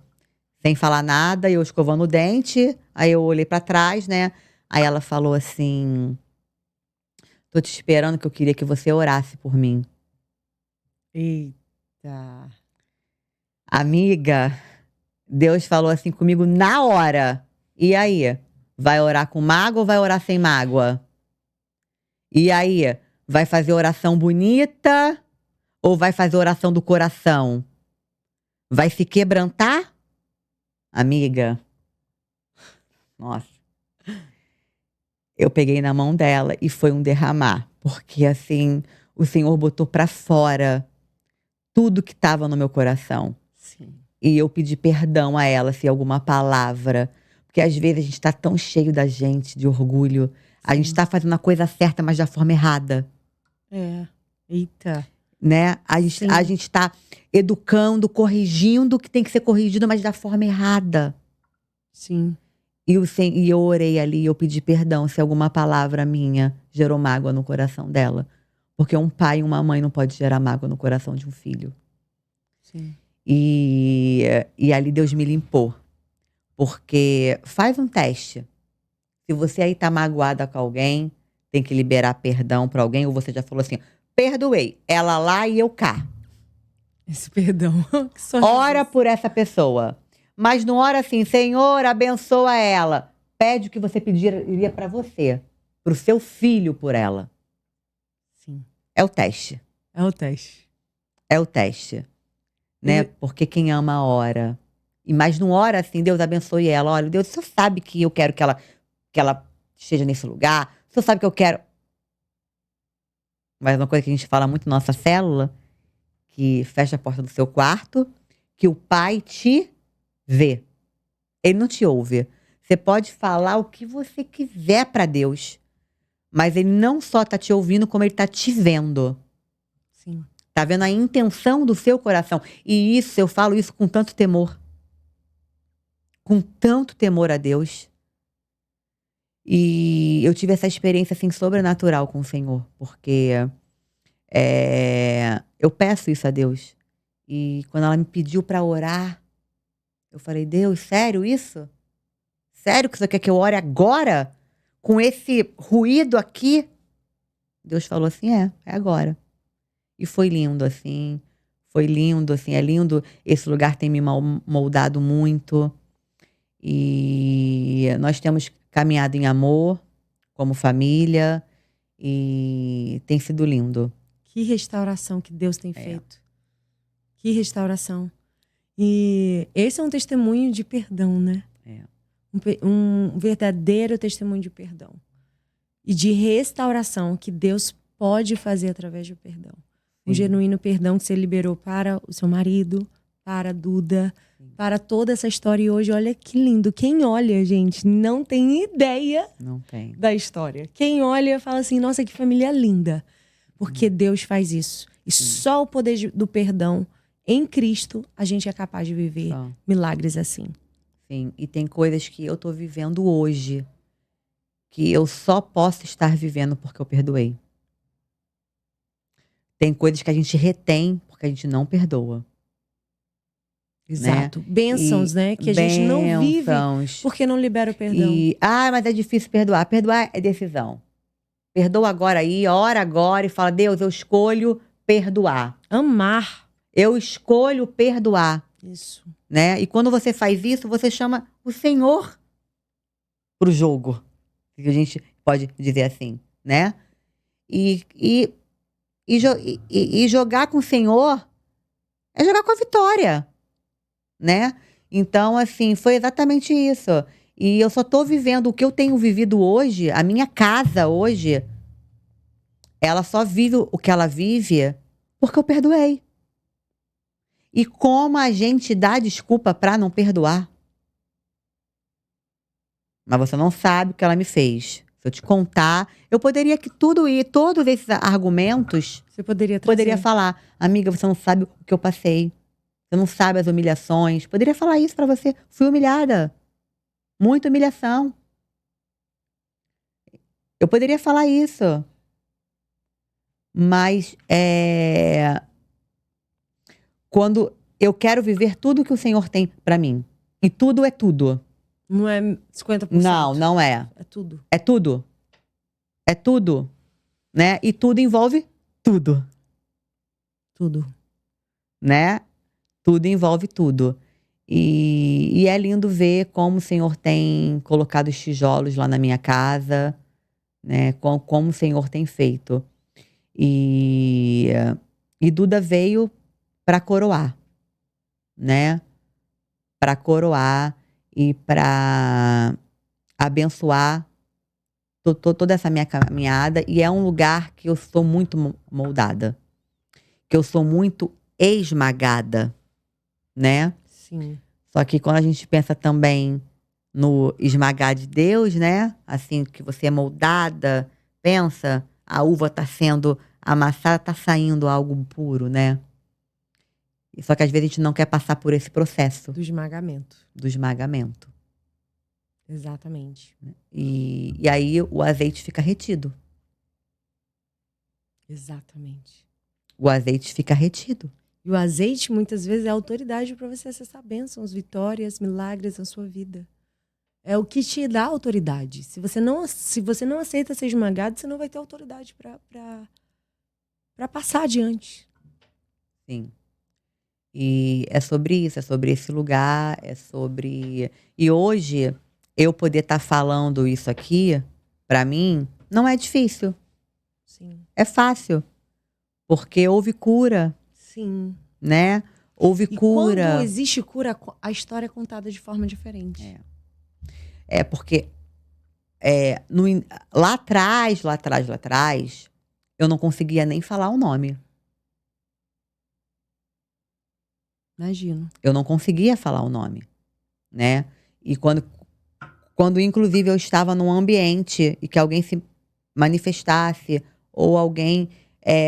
sem falar nada, e eu escovando o dente. Aí eu olhei para trás, né? Aí ela falou assim: tô te esperando, que eu queria que você orasse por mim. Eita. Amiga, Deus falou assim comigo na hora. E aí? Vai orar com mágoa ou vai orar sem mágoa? E aí? Vai fazer oração bonita ou vai fazer oração do coração? Vai se quebrantar? Amiga, nossa. Eu peguei na mão dela e foi um derramar. Porque assim, o Senhor botou pra fora tudo que estava no meu coração. Sim. E eu pedi perdão a ela, se alguma palavra. Porque às vezes a gente tá tão cheio da gente, de orgulho. A gente tá fazendo a coisa certa, mas da forma errada. É. Eita. Né? Sim. A gente tá educando, corrigindo o que tem que ser corrigido, mas da forma errada. Sim. E eu orei ali, eu pedi perdão se alguma palavra minha gerou mágoa no coração dela. Porque um pai e uma mãe não pode gerar mágoa no coração de um filho. Sim. E ali Deus me limpou. Porque faz um teste. Se você aí tá magoada com alguém, tem que liberar perdão pra alguém, ou você já falou assim, perdoei, ela lá e eu cá. Esse perdão. Que só Ora Jesus. por essa pessoa. Mas não ora assim, Senhor, abençoa ela. Pede o que você pediria pra você. Pro seu filho por ela. Sim. É o teste. É o teste. É o teste. Né? E- Porque quem ama ora. Mas não ora assim, Deus abençoe ela. Olha, Deus, o Senhor sabe que eu quero que ela esteja nesse lugar. O Senhor sabe que eu quero. Mas uma coisa que a gente fala muito na nossa célula, que fecha a porta do seu quarto, que o pai te vê. Ele não te ouve. Você pode falar o que você quiser pra Deus, mas ele não só tá te ouvindo, como ele tá te vendo. Sim. Tá vendo a intenção do seu coração. E isso, eu falo isso com tanto temor. Com tanto temor a Deus. E eu tive essa experiência, assim, sobrenatural com o Senhor. Porque eu peço isso a Deus. E quando ela me pediu pra orar, eu falei, Deus, sério isso? Sério que você quer que eu ore agora? Com esse ruído aqui? Deus falou assim, é agora. E foi lindo, assim. Foi lindo, assim, é lindo. Esse lugar tem me moldado muito. E nós temos caminhado em amor, como família. E tem sido lindo. Que restauração que Deus tem feito. Que restauração. E esse é um testemunho de perdão, né? É. Um verdadeiro testemunho de perdão. E de restauração que Deus pode fazer através do perdão. Um genuíno perdão que você liberou para o seu marido, para a Duda, para toda essa história. E hoje, olha que lindo. Quem olha, gente, não tem ideia Não tem. da história. Quem olha fala assim, nossa, que família linda. Porque Deus faz isso. E só o poder do perdão em Cristo a gente é capaz de viver Só. milagres assim. Sim, e tem coisas que eu tô vivendo hoje que eu só posso estar vivendo porque eu perdoei. Tem coisas que a gente retém porque a gente não perdoa. Exato. Bênçãos, né? Que a gente não vive Bênçãos. porque não libera o perdão. Mas é difícil perdoar. Perdoar é decisão. Perdoa agora aí, ora agora e fala, Deus, eu escolho perdoar. Amar. Eu escolho perdoar. Isso. Né? E quando você faz isso, você chama o Senhor pro jogo. Que a gente pode dizer assim, né? E jogar com o Senhor é jogar com a vitória, né? Então, assim, foi exatamente isso. E eu só tô vivendo o que eu tenho vivido hoje, a minha casa hoje, ela só vive o que ela vive porque eu perdoei. E como a gente dá desculpa pra não perdoar? Mas você não sabe o que ela me fez. Se eu te contar, eu poderia que todos esses argumentos, Você poderia trazer. poderia falar, amiga, você não sabe o que eu passei. Você não sabe as humilhações. Poderia falar isso pra você. Fui humilhada. Muita humilhação. Eu poderia falar isso. Mas quando eu quero viver tudo que o Senhor tem pra mim. E tudo é tudo. Não é 50%. Não, não é. É tudo. É tudo. É tudo. Né? E tudo envolve tudo. Tudo. Né? Tudo envolve tudo. E é lindo ver como o Senhor tem colocado os tijolos lá na minha casa, né? Como o Senhor tem feito. E, e Duda veio para coroar, né? Para coroar e para abençoar toda essa minha caminhada. E é um lugar que eu sou muito moldada, que eu sou muito esmagada, né? Sim. Só que quando a gente pensa também no esmagar de Deus, né? Assim, que você é moldada, pensa, a uva tá sendo amassada, tá saindo algo puro, né? Só que às vezes a gente não quer passar por esse processo Do esmagamento. do esmagamento. Exatamente. E aí o azeite fica retido. Exatamente. O azeite fica retido. E o azeite, muitas vezes, é a autoridade para você acessar bênçãos, vitórias, milagres na sua vida. É o que te dá autoridade. Se você não aceita ser esmagado, você não vai ter autoridade para passar adiante. Sim. E é sobre isso, é sobre esse lugar, é sobre... E hoje, eu poder estar falando isso aqui, pra mim, não é difícil. Sim. É fácil. Porque houve cura, Sim. né? Houve E cura. quando existe cura, a história é contada de forma diferente. Porque lá atrás, eu não conseguia nem falar o nome. Imagino. Eu não conseguia falar o nome, né? E quando inclusive eu estava num ambiente e que alguém se manifestasse ou alguém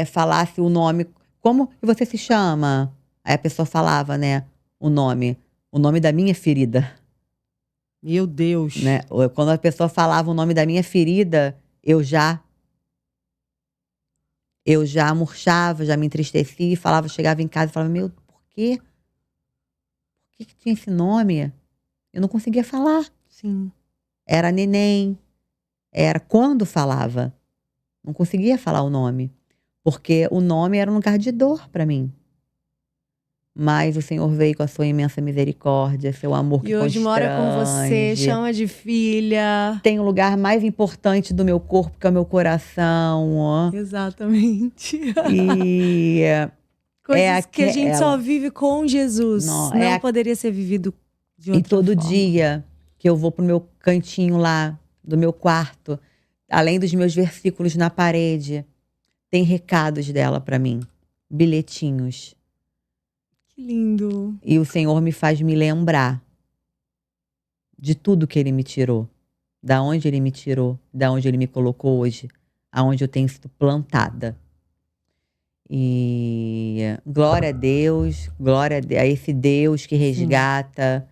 falasse o nome, como que você se chama? Aí a pessoa falava, né, o nome da minha ferida, Meu Deus. né? Ou quando a pessoa falava o nome da minha ferida, eu já murchava, já me entristecia, chegava em casa e falava, meu, por quê? Por que tinha esse nome? Eu não conseguia falar. Sim. Era neném. Era quando falava. Não conseguia falar o nome. Porque o nome era um lugar de dor para mim. Mas o Senhor veio com a sua imensa misericórdia, seu amor que E hoje mora com você, constrange. chama de filha. Tem o lugar mais importante do meu corpo, que é o meu coração. Ó. Exatamente. E Coisas que a gente só vive com Jesus. Não poderia ser vivido de outra forma. E todo dia que eu vou pro meu cantinho lá, do meu quarto, além dos meus versículos na parede, tem recados dela para mim. Bilhetinhos. Que lindo. E o Senhor me faz me lembrar de tudo que Ele me tirou. Da onde Ele me tirou, da onde Ele me colocou hoje, aonde eu tenho sido plantada. E glória a Deus, glória a esse Deus que resgata,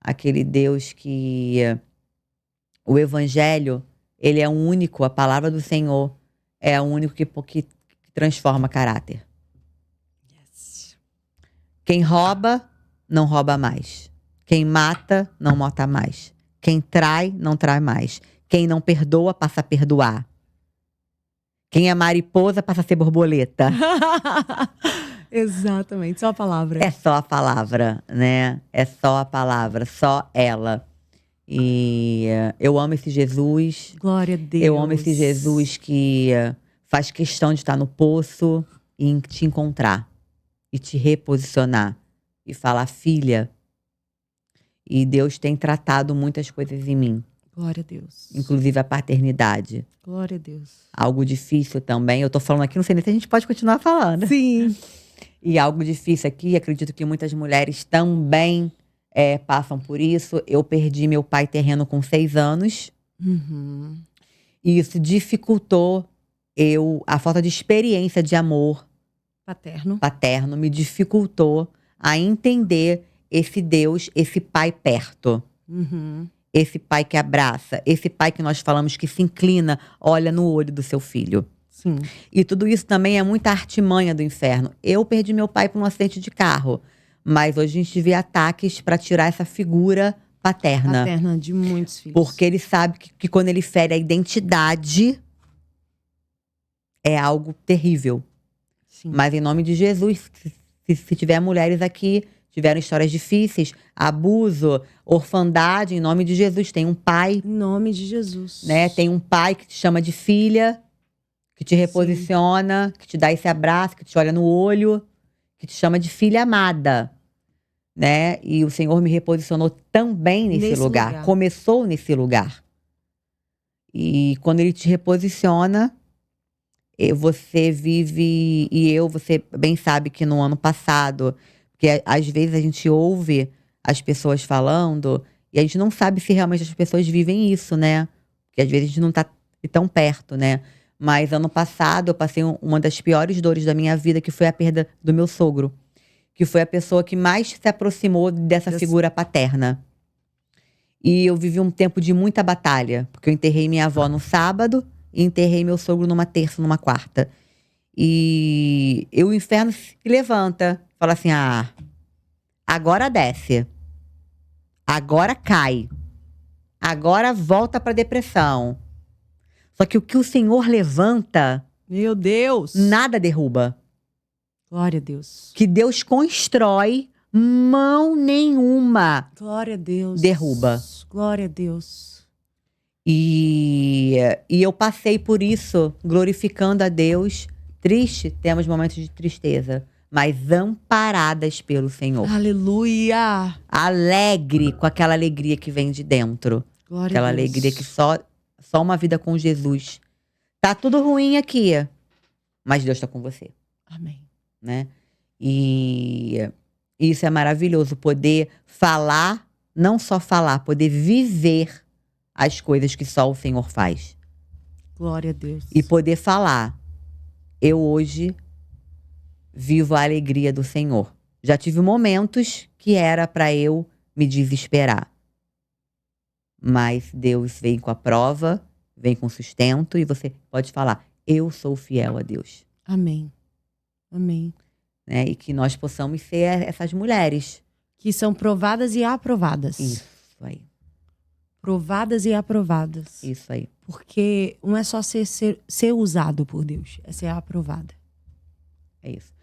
aquele Deus que... O Evangelho, ele é o único, a palavra do Senhor é o único que transforma caráter. Yes. Quem rouba, não rouba mais. Quem mata, não mata mais. Quem trai, não trai mais. Quem não perdoa, passa a perdoar. Quem é mariposa, passa a ser borboleta. Exatamente, só a palavra. É só a palavra, né? É só a palavra, só ela. E eu amo esse Jesus. Glória a Deus. Eu amo esse Jesus que faz questão de estar no poço e te encontrar. E te reposicionar. E falar, filha. E Deus tem tratado muitas coisas em mim. Glória a Deus. Inclusive a paternidade. Glória a Deus. Algo difícil também. Eu tô falando aqui, não sei nem se a gente pode continuar falando. Sim. E algo difícil aqui, acredito que muitas mulheres também passam por isso. Eu perdi meu pai terreno com 6 anos. Uhum. E isso dificultou a falta de experiência de amor paterno me dificultou a entender esse Deus, esse pai perto. Uhum. Esse pai que abraça, esse pai que nós falamos que se inclina, olha no olho do seu filho. Sim. E tudo isso também é muita artimanha do inferno. Eu perdi meu pai por um acidente de carro, mas hoje a gente vê ataques para tirar essa figura paterna. Paterna de muitos filhos. Porque ele sabe que quando ele fere a identidade, é algo terrível. Sim. Mas em nome de Jesus, se tiver mulheres aqui tiveram histórias difíceis, abuso, orfandade, em nome de Jesus. Tem um pai, Em nome de Jesus. né? Tem um pai que te chama de filha, que te reposiciona, que te dá esse abraço, que te olha no olho, que te chama de filha amada, né? E o Senhor me reposicionou também nesse lugar. Começou nesse lugar. E quando Ele te reposiciona, você vive... você bem sabe que no ano passado... Porque às vezes a gente ouve as pessoas falando e a gente não sabe se realmente as pessoas vivem isso, né? Porque às vezes a gente não tá tão perto, né? Mas ano passado eu passei uma das piores dores da minha vida, que foi a perda do meu sogro. Que foi a pessoa que mais se aproximou dessa figura paterna. E eu vivi um tempo de muita batalha. Porque eu enterrei minha avó no sábado e enterrei meu sogro numa terça, numa quarta. E o inferno se levanta. Fala assim, agora desce. Agora cai. Agora volta pra depressão. Só que o que o Senhor levanta... Meu Deus! Nada derruba. Glória a Deus. Que Deus constrói, mão nenhuma Glória a Deus. derruba. Glória a Deus. E eu passei por isso, glorificando a Deus. Triste, temos momentos de tristeza, mas amparadas pelo Senhor. Aleluia! Alegre, com aquela alegria que vem de dentro. Glória Aquela a Deus. alegria que só uma vida com Jesus. Tá tudo ruim aqui, mas Deus tá com você, Amém. né? E isso é maravilhoso, poder falar, não só falar, poder viver as coisas que só o Senhor faz. Glória a Deus. E poder falar, eu hoje vivo a alegria do Senhor. Já tive momentos que era para eu me desesperar. Mas Deus vem com a prova, vem com sustento e você pode falar, eu sou fiel a Deus. Amém. Amém. Né? E que nós possamos ser essas mulheres. Que são provadas e aprovadas. Isso aí. Provadas e aprovadas. Isso aí. Porque não é só ser usado por Deus, é ser aprovada. É isso.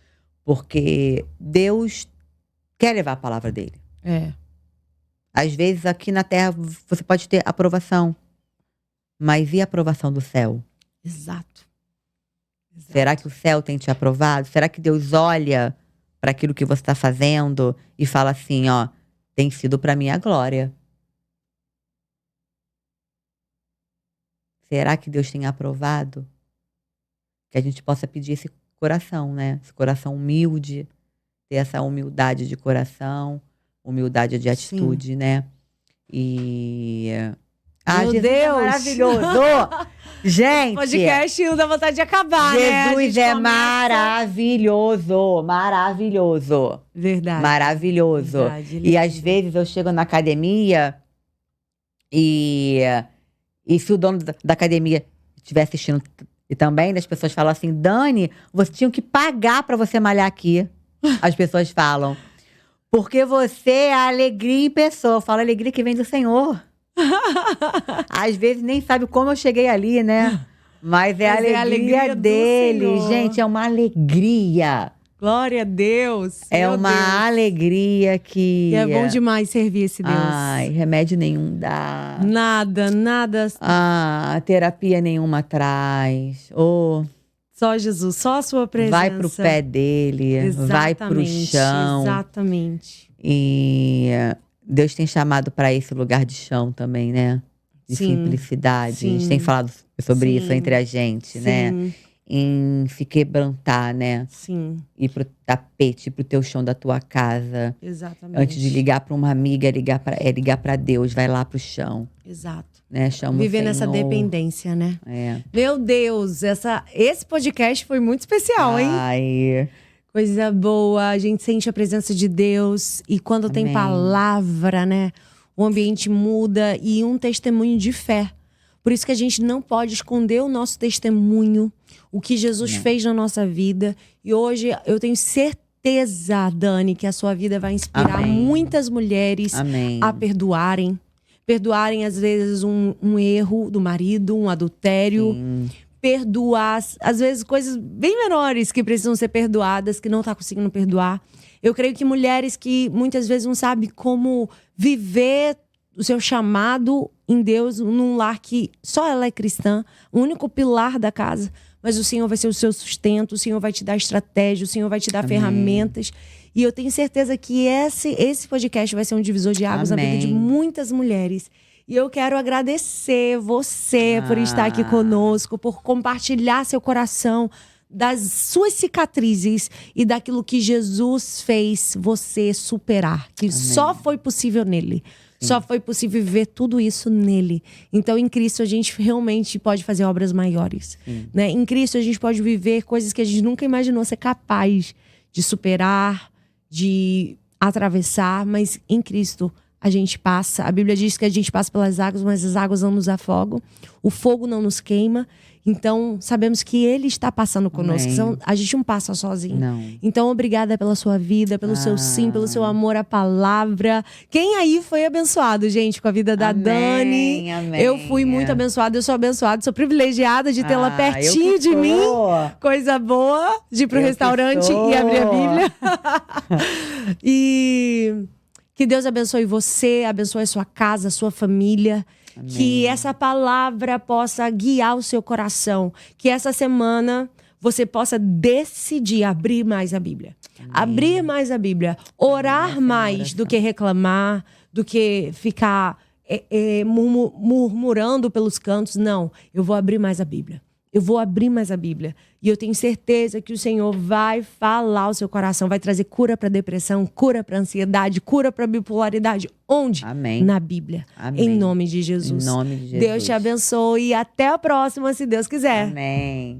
Porque Deus quer levar a palavra dele. É. Às vezes aqui na terra você pode ter aprovação. Mas e a aprovação do céu? Exato. Será que o céu tem te aprovado? Será que Deus olha para aquilo que você está fazendo e fala assim, tem sido para mim a glória? Será que Deus tem aprovado? Que a gente possa pedir esse coração, né? Esse coração humilde, ter essa humildade de coração, humildade de atitude, né? E... Meu Jesus Deus! é maravilhoso! Gente! Podcast não dá vontade de acabar, né? Jesus é maravilhoso! Maravilhoso! Verdade. Maravilhoso. Verdade, E às vezes eu chego na academia e se o dono da academia estiver assistindo e também, as pessoas falam assim, Dani, você tinha que pagar pra você malhar aqui. As pessoas falam. Porque você é a alegria em pessoa. Eu falo, a alegria que vem do Senhor. Às vezes nem sabe como eu cheguei ali, né? Mas é a alegria dele. Gente, é uma alegria. Glória a Deus. É uma alegria que... E é bom demais servir esse Deus. Ai, remédio nenhum dá. Nada. Terapia nenhuma traz. Só Jesus, só a sua presença. Vai pro pé dele, vai pro chão. Exatamente. E Deus tem chamado para esse lugar de chão também, né? De simplicidade. Sim. A gente tem falado sobre isso entre a gente, né? Em se quebrantar, né? Sim. Ir pro tapete, ir pro teu chão da tua casa. Exatamente. Antes de ligar para uma amiga, ligar para Deus, vai lá pro chão. Exato. Né? Chama Viver o nessa Senhor. dependência, né? É. Meu Deus, esse podcast foi muito especial, hein? Ai. Coisa boa, a gente sente a presença de Deus. E quando tem palavra, né? O ambiente muda e um testemunho de fé. Por isso que a gente não pode esconder o nosso testemunho, o que Jesus fez na nossa vida. E hoje eu tenho certeza, Dani, que a sua vida vai inspirar muitas mulheres a perdoarem. Perdoarem, às vezes, um erro do marido, um adultério. Sim. Perdoar, às vezes, coisas bem menores que precisam ser perdoadas, que não tá conseguindo perdoar. Eu creio que mulheres que muitas vezes não sabem como viver o seu chamado em Deus num lar que só ela é cristã, o único pilar da casa, mas o Senhor vai ser o seu sustento, o Senhor vai te dar estratégia, o Senhor vai te dar ferramentas. E eu tenho certeza que esse podcast vai ser um divisor de águas na vida de muitas mulheres. E eu quero agradecer você por estar aqui conosco, por compartilhar seu coração das suas cicatrizes e daquilo que Jesus fez você superar, que só foi possível nele. Só foi possível viver tudo isso nele. Então, em Cristo, a gente realmente pode fazer obras maiores. Né? Em Cristo, a gente pode viver coisas que a gente nunca imaginou ser capaz de superar, de atravessar. Mas em Cristo, a gente passa. A Bíblia diz que a gente passa pelas águas, mas as águas não nos afogam. O fogo não nos queima. Então, sabemos que Ele está passando conosco. Então, a gente não passa sozinho. Então, obrigada pela sua vida, pelo seu sim, pelo seu amor à palavra. Quem aí foi abençoado, gente, com a vida da Dani? Eu fui muito abençoada, eu sou abençoada, sou privilegiada de tê-la pertinho de mim. Coisa boa, de ir pro restaurante e abrir a Bíblia. E que Deus abençoe você, abençoe a sua casa, a sua família. Que essa palavra possa guiar o seu coração. Que essa semana você possa decidir abrir mais a Bíblia. Abrir mais a Bíblia. Orar mais do que reclamar, do que ficar murmurando pelos cantos. Não, eu vou abrir mais a Bíblia. Eu vou abrir mais a Bíblia. E eu tenho certeza que o Senhor vai falar ao seu coração, vai trazer cura para depressão, cura para ansiedade, cura para bipolaridade. Onde? Na Bíblia. Em nome de Jesus. Em nome de Jesus. Deus te abençoe e até a próxima, se Deus quiser. Amém.